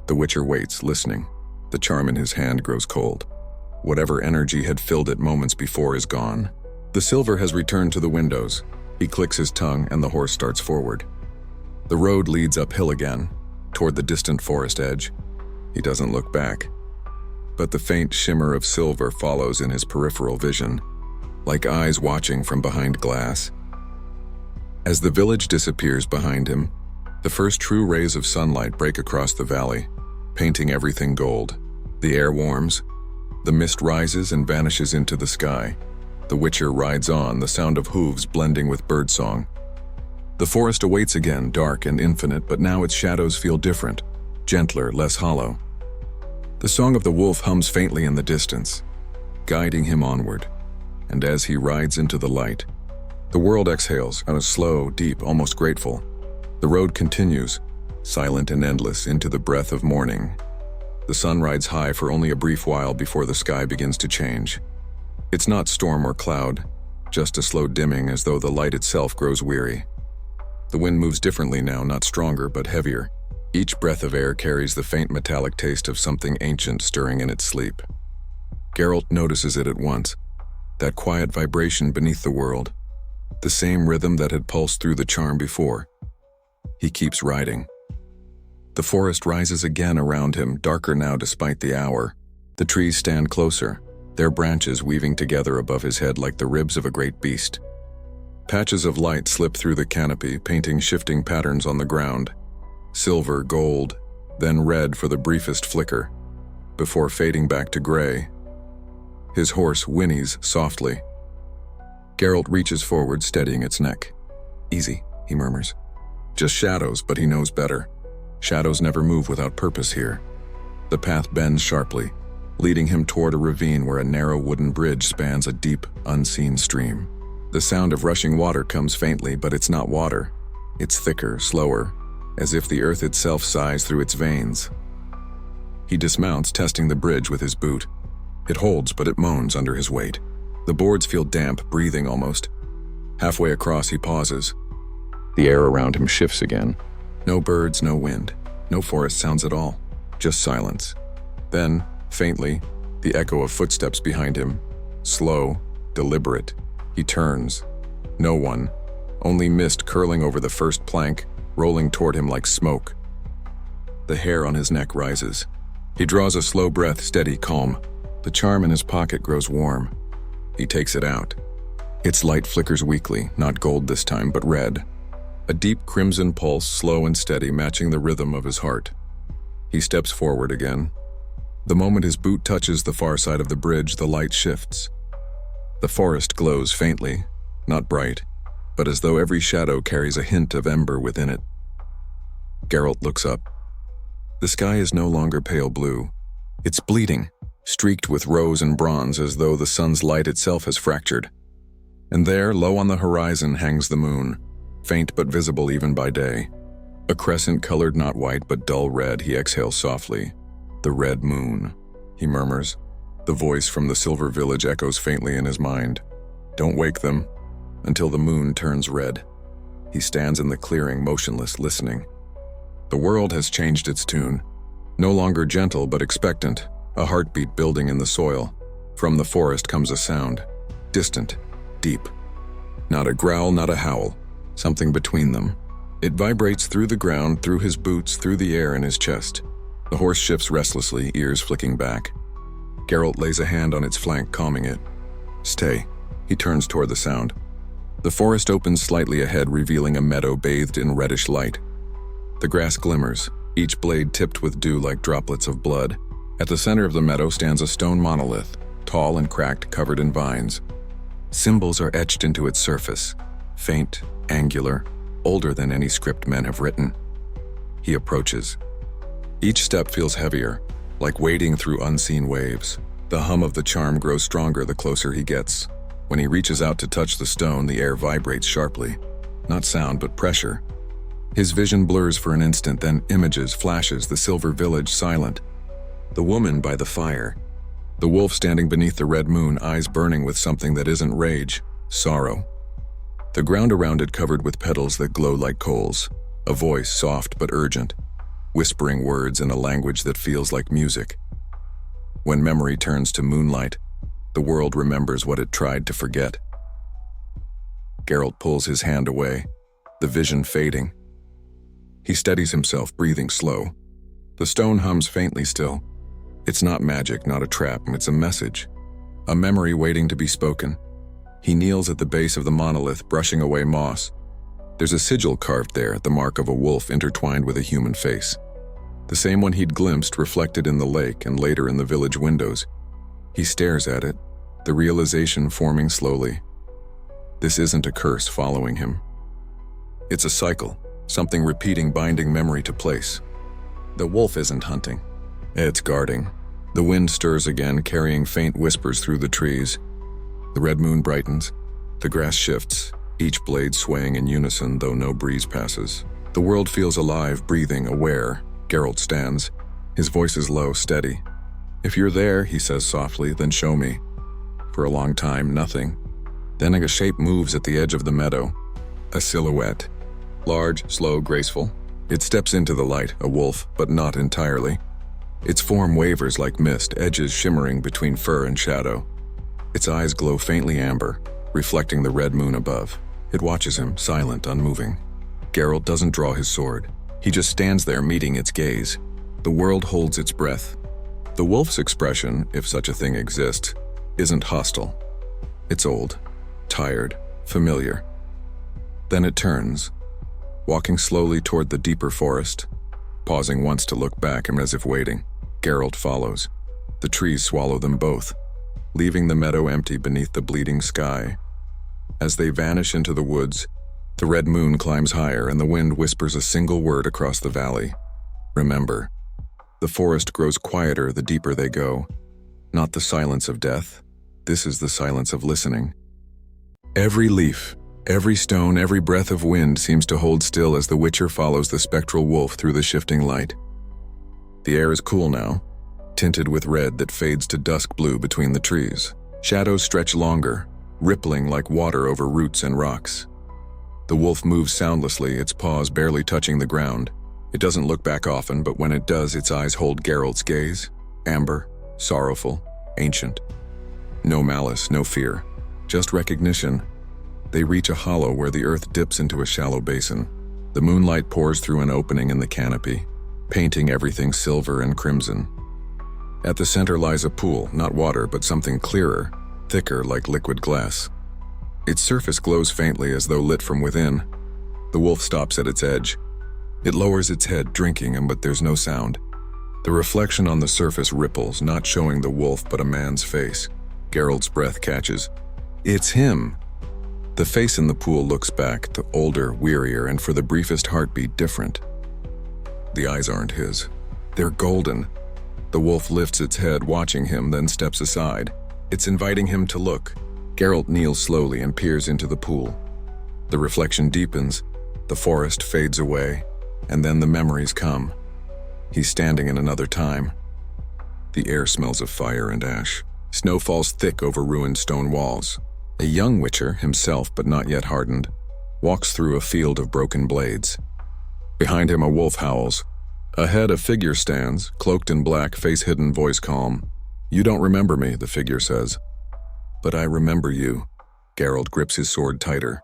The Witcher waits, listening. The charm in his hand grows cold. Whatever energy had filled it moments before is gone. The silver has returned to the windows. He clicks his tongue and the horse starts forward. The road leads uphill again, toward the distant forest edge. He doesn't look back. But the faint shimmer of silver follows in his peripheral vision, like eyes watching from behind glass. As the village disappears behind him, the first true rays of sunlight break across the valley, painting everything gold. The air warms. The mist rises and vanishes into the sky. The Witcher rides on, the sound of hooves blending with birdsong. The forest awaits again, dark and infinite, but now its shadows feel different, gentler, less hollow. The song of the wolf hums faintly in the distance, guiding him onward. And as he rides into the light, the world exhales, and is slow, deep, almost grateful. The road continues, silent and endless, into the breath of morning. The sun rides high for only a brief while before the sky begins to change. It's not storm or cloud, just a slow dimming as though the light itself grows weary. The wind moves differently now, not stronger but heavier. Each breath of air carries the faint metallic taste of something ancient stirring in its sleep. Geralt notices it at once, that quiet vibration beneath the world, the same rhythm that had pulsed through the charm before. He keeps riding. The forest rises again around him, darker now despite the hour. The trees stand closer, their branches weaving together above his head like the ribs of a great beast. Patches of light slip through the canopy, painting shifting patterns on the ground. Silver, gold, then red for the briefest flicker, before fading back to gray. His horse whinnies softly. Geralt reaches forward, steadying its neck. Easy, he murmurs. Just shadows, but he knows better. Shadows never move without purpose here. The path bends sharply, leading him toward a ravine where a narrow wooden bridge spans a deep, unseen stream. The sound of rushing water comes faintly, but it's not water. It's thicker, slower, as if the earth itself sighs through its veins. He dismounts, testing the bridge with his boot. It holds, but it moans under his weight. The boards feel damp, breathing almost. Halfway across, he pauses. The air around him shifts again. No birds, no wind, no forest sounds at all, just silence. Then, faintly, the echo of footsteps behind him, Slow, deliberate. He turns. No one. Only mist curling over the first plank, rolling toward him like smoke. The hair on his neck rises. He draws a slow breath, steady, calm. The charm in his pocket grows warm. He takes it out. Its light flickers weakly, not gold this time, but red. A deep crimson pulse, slow and steady, matching the rhythm of his heart. He steps forward again. The moment his boot touches the far side of the bridge, the light shifts. The forest glows faintly, not bright, but as though every shadow carries a hint of ember within it. Geralt looks up. The sky is no longer pale blue. It's bleeding, streaked with rose and bronze as though the sun's light itself has fractured. And there, low on the horizon, hangs the moon, faint but visible even by day. A crescent colored not white but dull red. He exhales softly. The red moon, he murmurs. The voice from the silver village echoes faintly in his mind. Don't wake them until the moon turns red. He stands in the clearing, motionless, listening. The world has changed its tune. No longer gentle but expectant, a heartbeat building in the soil. From the forest comes a sound, distant, deep. Not a growl, not a howl, something between them. It vibrates through the ground, through his boots, through the air in his chest. The horse shifts restlessly, ears flicking back. Geralt lays a hand on its flank, calming it. Stay. He turns toward the sound. The forest opens slightly ahead, revealing a meadow bathed in reddish light. The grass glimmers, each blade tipped with dew like droplets of blood. At the center of the meadow stands a stone monolith, tall and cracked, covered in vines. Symbols are etched into its surface, faint, angular, older than any script men have written. He approaches. Each step feels heavier, like wading through unseen waves. The hum of the charm grows stronger the closer he gets. When he reaches out to touch the stone, the air vibrates sharply. Not sound, but pressure. His vision blurs for an instant, then images, flashes, the silver village silent. The woman by the fire. The wolf standing beneath the red moon, eyes burning with something that isn't rage, sorrow. The ground around it covered with petals that glow like coals. A voice, soft but urgent, whispering words in a language that feels like music. When memory turns to moonlight, the world remembers what it tried to forget. Geralt pulls his hand away, the vision fading. He steadies himself, breathing slow. The stone hums faintly still. It's not magic, not a trap, it's a message. A memory waiting to be spoken. He kneels at the base of the monolith, brushing away moss. There's a sigil carved there, the mark of a wolf intertwined with a human face. The same one he'd glimpsed reflected in the lake and later in the village windows. He stares at it, the realization forming slowly. This isn't a curse following him. It's a cycle, something repeating, binding memory to place. The wolf isn't hunting. It's guarding. The wind stirs again, carrying faint whispers through the trees. The red moon brightens. The grass shifts, each blade swaying in unison, though no breeze passes. The world feels alive, breathing, aware. Geralt stands. His voice is low, steady. If you're there, he says softly, then show me. For a long time, nothing. Then a shape moves at the edge of the meadow. A silhouette. Large, slow, graceful. It steps into the light, a wolf, but not entirely. Its form wavers like mist, edges shimmering between fur and shadow. Its eyes glow faintly amber, reflecting the red moon above. It watches him, silent, unmoving. Geralt doesn't draw his sword. He just stands there, meeting its gaze. The world holds its breath. The wolf's expression, if such a thing exists, isn't hostile. It's old, tired, familiar. Then it turns, walking slowly toward the deeper forest, pausing once to look back and as if waiting. Geralt follows. The trees swallow them both, leaving the meadow empty beneath the bleeding sky. As they vanish into the woods, the red moon climbs higher and the wind whispers a single word across the valley. Remember. The forest grows quieter the deeper they go. Not the silence of death. This is the silence of listening. Every leaf, every stone, every breath of wind seems to hold still as the Witcher follows the spectral wolf through the shifting light. The air is cool now, tinted with red that fades to dusk blue between the trees. Shadows stretch longer, rippling like water over roots and rocks. The wolf moves soundlessly, its paws barely touching the ground. It doesn't look back often, but when it does, its eyes hold Geralt's gaze. Amber, sorrowful, ancient. No malice, no fear, just recognition. They reach a hollow where the earth dips into a shallow basin. The moonlight pours through an opening in the canopy, painting everything silver and crimson. At the center lies a pool, not water, but something clearer, thicker like liquid glass. Its surface glows faintly as though lit from within. The wolf stops at its edge. It lowers its head, drinking, but there's no sound. The reflection on the surface ripples, not showing the wolf but a man's face. Geralt's breath catches. It's him! The face in the pool looks back, the older, wearier, and for the briefest heartbeat different. The eyes aren't his. They're golden. The wolf lifts its head, watching him, then steps aside. It's inviting him to look. Geralt kneels slowly and peers into the pool. The reflection deepens, the forest fades away, and then the memories come. He's standing in another time. The air smells of fire and ash. Snow falls thick over ruined stone walls. A young witcher, himself but not yet hardened, walks through a field of broken blades. Behind him a wolf howls. Ahead a figure stands, cloaked in black, face hidden, voice calm. "You don't remember me," the figure says. "But I remember you." Geralt grips his sword tighter.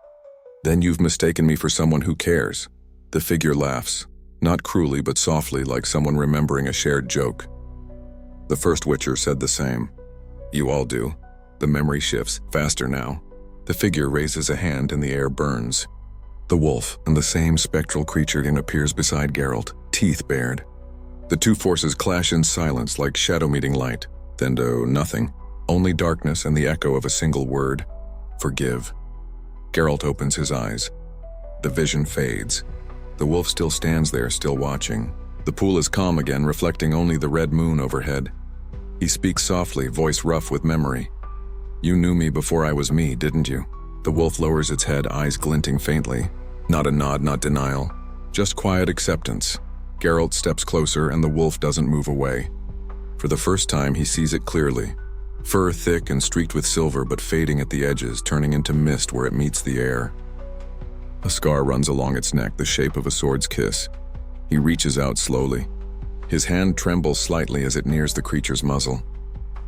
"Then you've mistaken me for someone who cares." The figure laughs, not cruelly but softly, like someone remembering a shared joke. The first witcher said the same. "You all do." The memory shifts, faster now. The figure raises a hand and the air burns. The wolf and the same spectral creature appears beside Geralt, teeth bared. The two forces clash in silence like shadow meeting light. Then nothing, only darkness and the echo of a single word: forgive. Geralt opens his eyes. The vision fades. The wolf still stands there, still watching. The pool is calm again, reflecting only the red moon overhead. He speaks softly, voice rough with memory. "You knew me before I was me, didn't you?" The wolf lowers its head, eyes glinting faintly. Not a nod, not denial, just quiet acceptance. Geralt steps closer and the wolf doesn't move away. For the first time he sees it clearly. Fur thick and streaked with silver but fading at the edges, turning into mist where it meets the air. A scar runs along its neck, the shape of a sword's kiss. He reaches out slowly. His hand trembles slightly as it nears the creature's muzzle.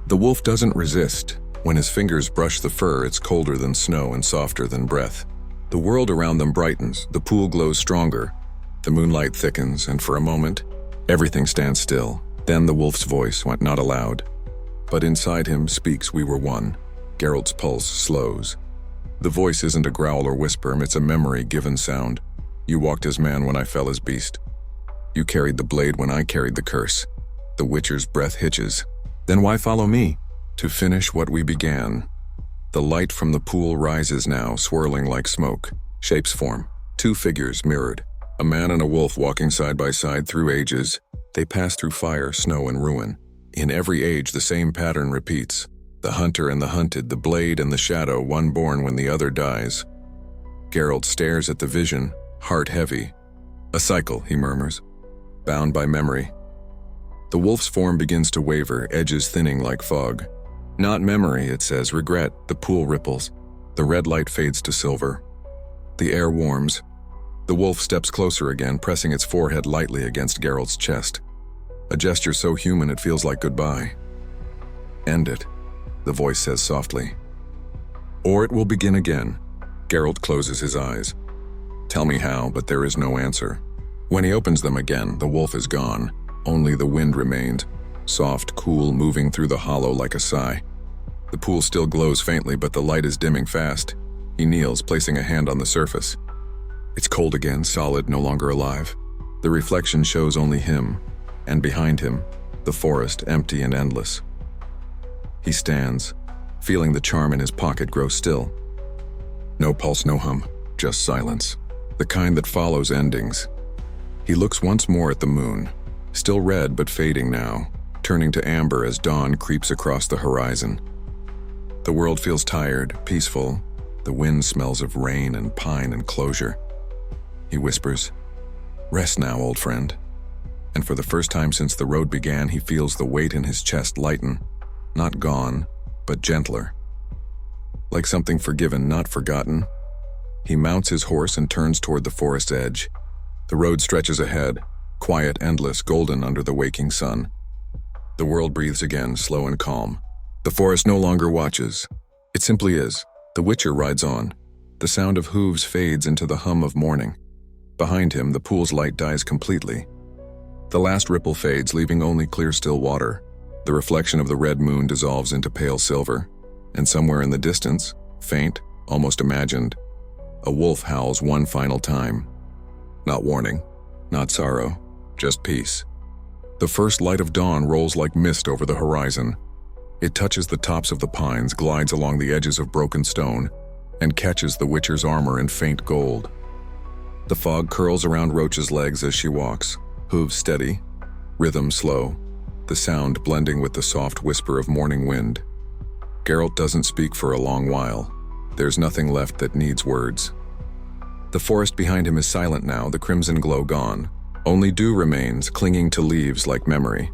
The wolf doesn't resist. When his fingers brush the fur, it's colder than snow and softer than breath. The world around them brightens, the pool glows stronger. The moonlight thickens, and for a moment, everything stands still. Then the wolf's voice went not aloud, but inside him speaks, "We were one." Geralt's pulse slows. The voice isn't a growl or whisper, it's a memory-given sound. "You walked as man when I fell as beast. You carried the blade when I carried the curse." The witcher's breath hitches. "Then why follow me?" "To finish what we began." The light from the pool rises now, swirling like smoke. Shapes form. Two figures mirrored. A man and a wolf walking side by side through ages. They pass through fire, snow, and ruin. In every age, the same pattern repeats. The hunter and the hunted, the blade and the shadow, one born when the other dies. Geralt stares at the vision, heart heavy. "A cycle," he murmurs, bound by memory. The wolf's form begins to waver, edges thinning like fog. "Not memory," it says, "regret." The pool ripples. The red light fades to silver. The air warms. The wolf steps closer again, pressing its forehead lightly against Geralt's chest. A gesture so human it feels like goodbye. "End it," the voice says softly. "Or it will begin again." Geralt closes his eyes. "Tell me how," but there is no answer. When he opens them again, the wolf is gone. Only the wind remained, soft, cool, moving through the hollow like a sigh. The pool still glows faintly, but the light is dimming fast. He kneels, placing a hand on the surface. It's cold again, solid, no longer alive. The reflection shows only him, and behind him, the forest, empty and endless. He stands, feeling the charm in his pocket grow still. No pulse, no hum, just silence. The kind that follows endings. He looks once more at the moon, still red but fading now, turning to amber as dawn creeps across the horizon. The world feels tired, peaceful. The wind smells of rain and pine and closure. He whispers, "Rest now, old friend." And for the first time since the road began, he feels the weight in his chest lighten, not gone, but gentler. Like something forgiven, not forgotten. He mounts his horse and turns toward the forest's edge. The road stretches ahead, quiet, endless, golden under the waking sun. The world breathes again, slow and calm. The forest no longer watches. It simply is. The Witcher rides on. The sound of hooves fades into the hum of morning. Behind him, the pool's light dies completely. The last ripple fades, leaving only clear still water. The reflection of the red moon dissolves into pale silver, and somewhere in the distance, faint, almost imagined, a wolf howls one final time. Not warning, not sorrow, just peace. The first light of dawn rolls like mist over the horizon. It touches the tops of the pines, glides along the edges of broken stone, and catches the Witcher's armor in faint gold. The fog curls around Roach's legs as she walks, hooves steady, rhythm slow, the sound blending with the soft whisper of morning wind. Geralt doesn't speak for a long while. There's nothing left that needs words. The forest behind him is silent now, the crimson glow gone. Only dew remains, clinging to leaves like memory.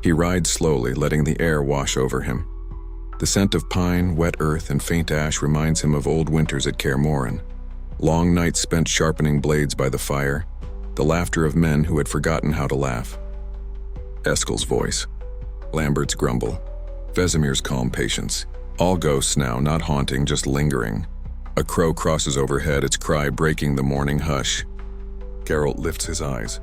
He rides slowly, letting the air wash over him. The scent of pine, wet earth, and faint ash reminds him of old winters at Kaer Morhen. Long nights spent sharpening blades by the fire, the laughter of men who had forgotten how to laugh. Eskel's voice, Lambert's grumble, Vesemir's calm patience. All ghosts now, not haunting, just lingering. A crow crosses overhead, its cry breaking the morning hush. Geralt lifts his eyes.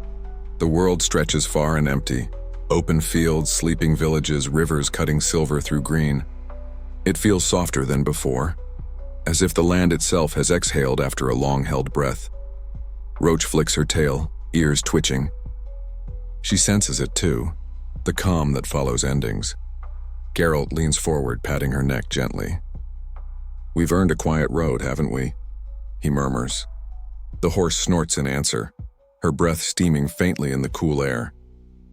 The world stretches far and empty. Open fields, sleeping villages, rivers cutting silver through green. It feels softer than before, as if the land itself has exhaled after a long-held breath. Roach flicks her tail, ears twitching. She senses it too, the calm that follows endings. Geralt leans forward, patting her neck gently. "We've earned a quiet road, haven't we?" he murmurs. The horse snorts in answer, her breath steaming faintly in the cool air.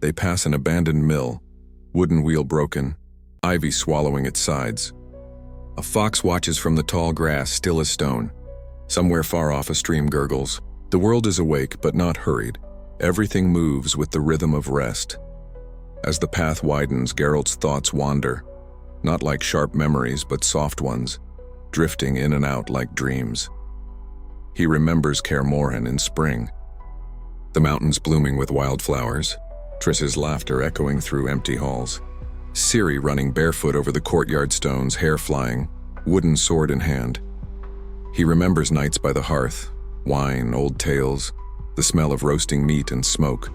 They pass an abandoned mill, wooden wheel broken, ivy swallowing its sides. A fox watches from the tall grass, still as stone. Somewhere far off, a stream gurgles. The world is awake, but not hurried. Everything moves with the rhythm of rest. As the path widens, Geralt's thoughts wander, not like sharp memories, but soft ones, drifting in and out like dreams. He remembers Kaer Morhen in spring, the mountains blooming with wildflowers, Triss's laughter echoing through empty halls, Ciri running barefoot over the courtyard stones, hair flying, wooden sword in hand. He remembers nights by the hearth, wine, old tales, the smell of roasting meat and smoke,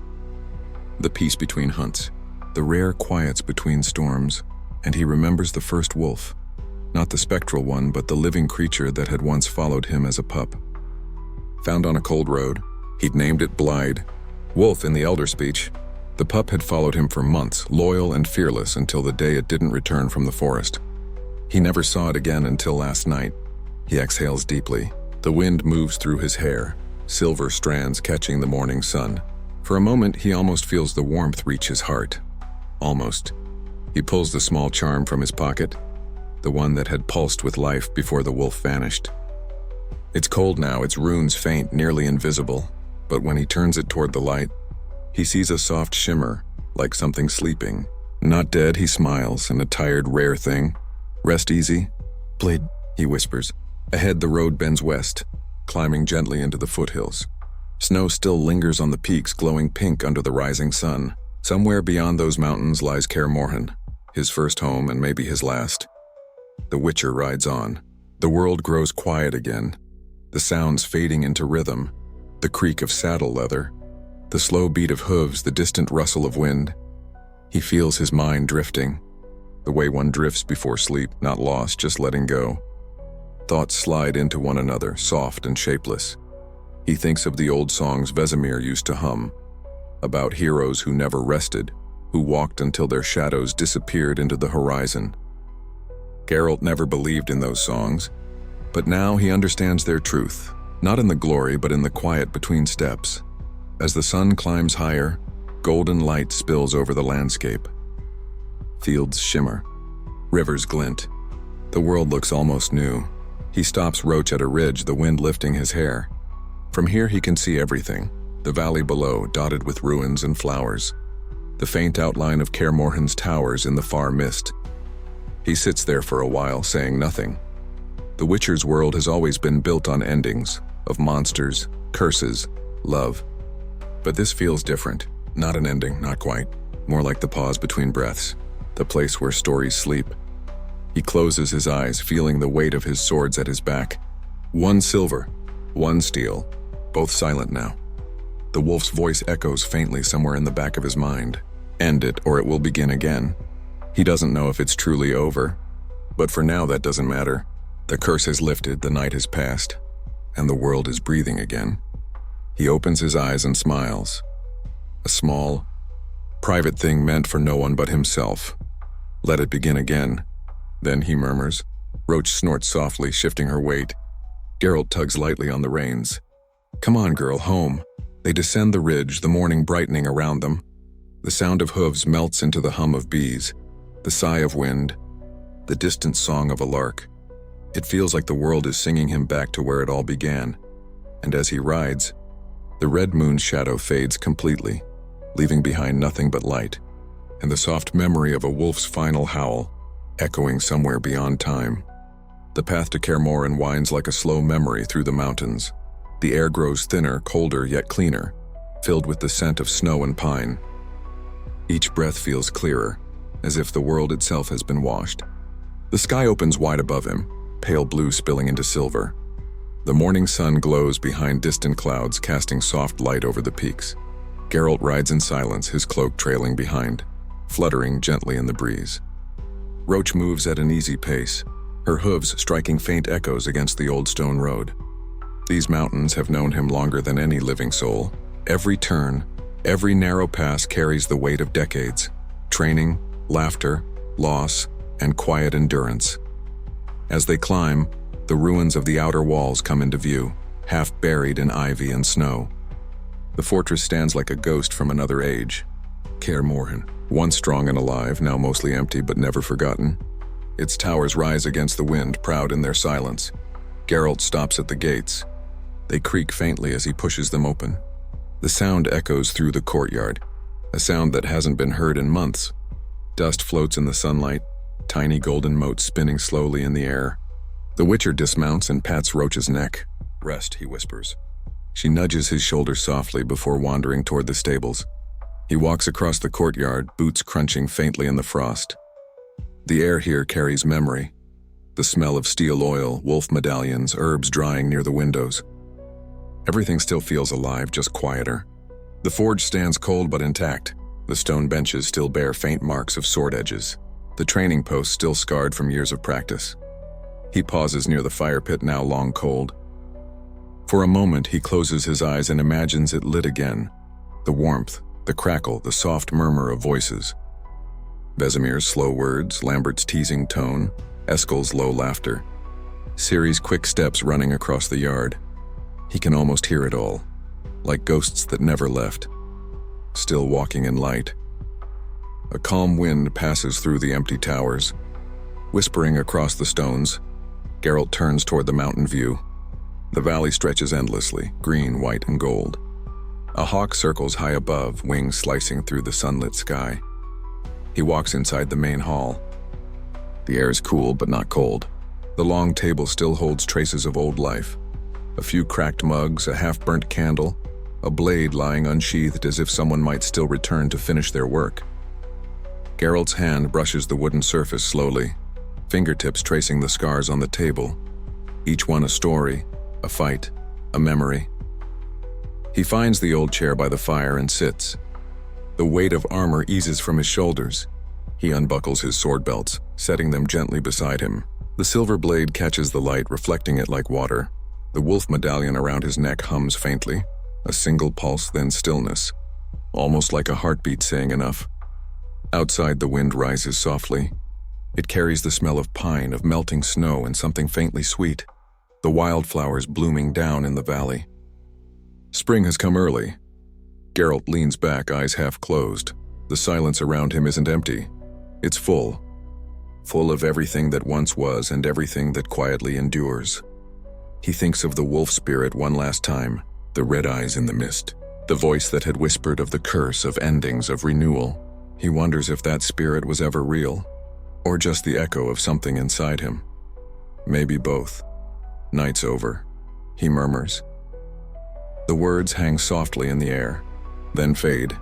the peace between hunts, the rare quiets between storms, and he remembers the first wolf, not the spectral one, but the living creature that had once followed him as a pup. Found on a cold road, he'd named it Blide, wolf in the elder speech. The pup had followed him for months, loyal and fearless until the day it didn't return from the forest. He never saw it again until last night. He exhales deeply. The wind moves through his hair, silver strands catching the morning sun. For a moment, he almost feels the warmth reach his heart. Almost. He pulls the small charm from his pocket, the one that had pulsed with life before the wolf vanished. It's cold now, its runes faint, nearly invisible, but when he turns it toward the light, he sees a soft shimmer, like something sleeping. Not dead, he smiles, and a tired, rare thing. "Rest easy." "Blade," he whispers. Ahead, the road bends west, climbing gently into the foothills. Snow still lingers on the peaks, glowing pink under the rising sun. Somewhere beyond those mountains lies Kaer Morhen, his first home and maybe his last. The Witcher rides on. The world grows quiet again, the sounds fading into rhythm, the creak of saddle leather, the slow beat of hooves, the distant rustle of wind. He feels his mind drifting, the way one drifts before sleep, not lost, just letting go. Thoughts slide into one another, soft and shapeless. He thinks of the old songs Vesemir used to hum, about heroes who never rested, who walked until their shadows disappeared into the horizon. Geralt never believed in those songs, but now he understands their truth, not in the glory but in the quiet between steps. As the sun climbs higher, golden light spills over the landscape. Fields shimmer, rivers glint. The world looks almost new. He stops Roach at a ridge, the wind lifting his hair. From here he can see everything, the valley below dotted with ruins and flowers, the faint outline of Kaer Morhen's towers in the far mist. He sits there for a while, saying nothing. The Witcher's world has always been built on endings, of monsters, curses, love. But this feels different. Not an ending, not quite. More like the pause between breaths, the place where stories sleep, He closes his eyes, feeling the weight of his swords at his back. One silver, one steel, both silent now. The wolf's voice echoes faintly somewhere in the back of his mind. End it, or it will begin again. He doesn't know if it's truly over, but for now that doesn't matter. The curse has lifted, the night has passed, and the world is breathing again. He opens his eyes and smiles. A small, private thing meant for no one but himself. Let it begin again. Then he murmurs. Roach snorts softly, shifting her weight. Geralt tugs lightly on the reins. Come on, girl, home. They descend the ridge, the morning brightening around them. The sound of hooves melts into the hum of bees, the sigh of wind, the distant song of a lark. It feels like the world is singing him back to where it all began. And as he rides, the red moon's shadow fades completely, leaving behind nothing but light, and the soft memory of a wolf's final howl, echoing somewhere beyond time. The path to Kaer Morhen winds like a slow memory through the mountains. The air grows thinner, colder, yet cleaner, filled with the scent of snow and pine. Each breath feels clearer, as if the world itself has been washed. The sky opens wide above him, pale blue spilling into silver. The morning sun glows behind distant clouds, casting soft light over the peaks. Geralt rides in silence, his cloak trailing behind, fluttering gently in the breeze. Roach moves at an easy pace, her hooves striking faint echoes against the old stone road. These mountains have known him longer than any living soul. Every turn, every narrow pass carries the weight of decades, training, laughter, loss, and quiet endurance. As they climb, the ruins of the outer walls come into view, half buried in ivy and snow. The fortress stands like a ghost from another age. Kaer Morhen, once strong and alive, now mostly empty but never forgotten. Its towers rise against the wind, proud in their silence. Geralt stops at the gates. They creak faintly as he pushes them open. The sound echoes through the courtyard, a sound that hasn't been heard in months. Dust floats in the sunlight, tiny golden motes spinning slowly in the air. The Witcher dismounts and pats Roach's neck. Rest, he whispers. She nudges his shoulder softly before wandering toward the stables. He walks across the courtyard, boots crunching faintly in the frost. The air here carries memory. The smell of steel oil, wolf medallions, herbs drying near the windows. Everything still feels alive, just quieter. The forge stands cold but intact. The stone benches still bear faint marks of sword edges. The training post still scarred from years of practice. He pauses near the fire pit, now long cold. For a moment, he closes his eyes and imagines it lit again. The warmth, the crackle, the soft murmur of voices. Vesemir's slow words, Lambert's teasing tone, Eskel's low laughter. Ciri's quick steps running across the yard. He can almost hear it all, like ghosts that never left, still walking in light. A calm wind passes through the empty towers. Whispering across the stones, Geralt turns toward the mountain view. The valley stretches endlessly, green, white, and gold. A hawk circles high above, wings slicing through the sunlit sky. He walks inside the main hall. The air is cool but not cold. The long table still holds traces of old life. A few cracked mugs, a half-burnt candle, a blade lying unsheathed as if someone might still return to finish their work. Geralt's hand brushes the wooden surface slowly, fingertips tracing the scars on the table. Each one a story, a fight, a memory. He finds the old chair by the fire and sits. The weight of armor eases from his shoulders. He unbuckles his sword belts, setting them gently beside him. The silver blade catches the light, reflecting it like water. The wolf medallion around his neck hums faintly. A single pulse, then stillness, almost like a heartbeat saying enough. Outside, the wind rises softly. It carries the smell of pine, of melting snow, and something faintly sweet. The wildflowers blooming down in the valley. Spring has come early. Geralt leans back, eyes half closed. The silence around him isn't empty. It's full of everything that once was and everything that quietly endures. He thinks of the wolf spirit one last time, the red eyes in the mist, the voice that had whispered of the curse, of endings, of renewal. He wonders if that spirit was ever real, or just the echo of something inside him. Maybe both. Night's over, he murmurs. The words hang softly in the air, then fade.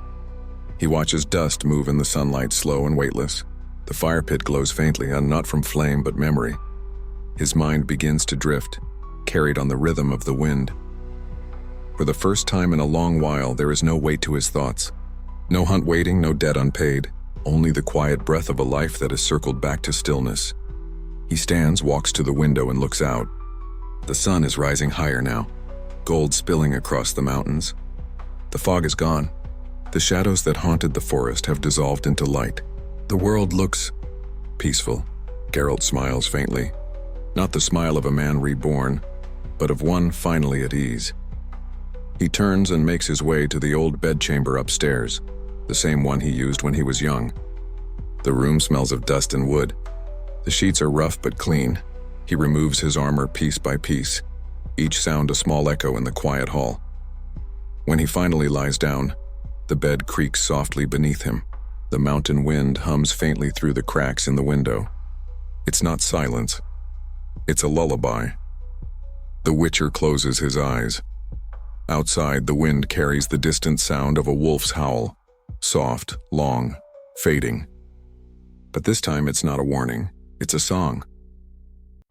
He watches dust move in the sunlight, slow and weightless. The fire pit glows faintly, and not from flame but memory. His mind begins to drift, carried on the rhythm of the wind. For the first time in a long while, there is no weight to his thoughts. No hunt waiting, no debt unpaid, only the quiet breath of a life that has circled back to stillness. He stands, walks to the window, and looks out. The sun is rising higher now, gold spilling across the mountains. The fog is gone. The shadows that haunted the forest have dissolved into light. The world looks peaceful. Geralt smiles faintly. Not the smile of a man reborn, but of one finally at ease. He turns and makes his way to the old bedchamber upstairs, the same one he used when he was young. The room smells of dust and wood. The sheets are rough but clean. He removes his armor piece by piece, each sound a small echo in the quiet hall. When he finally lies down, the bed creaks softly beneath him. The mountain wind hums faintly through the cracks in the window. It's not silence. It's a lullaby. The Witcher closes his eyes. Outside, the wind carries the distant sound of a wolf's howl, soft, long, fading. But this time it's not a warning, it's a song.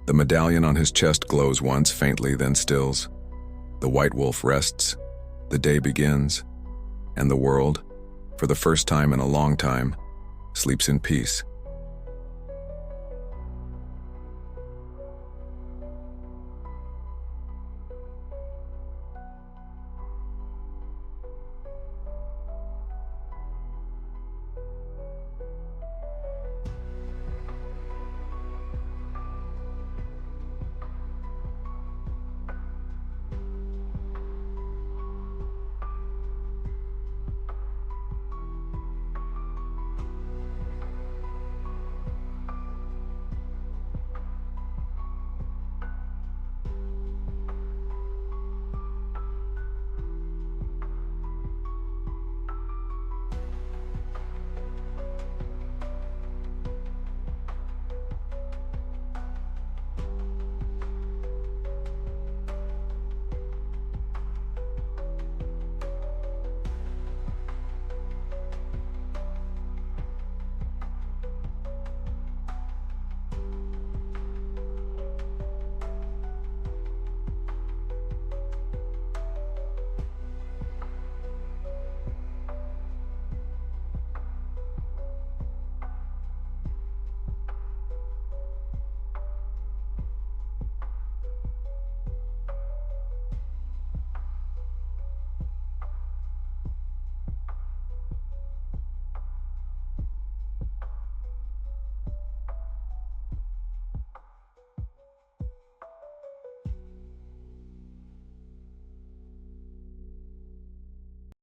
The medallion on his chest glows once faintly, then stills. The white wolf rests, the day begins, and the world, for the first time in a long time, sleeps in peace.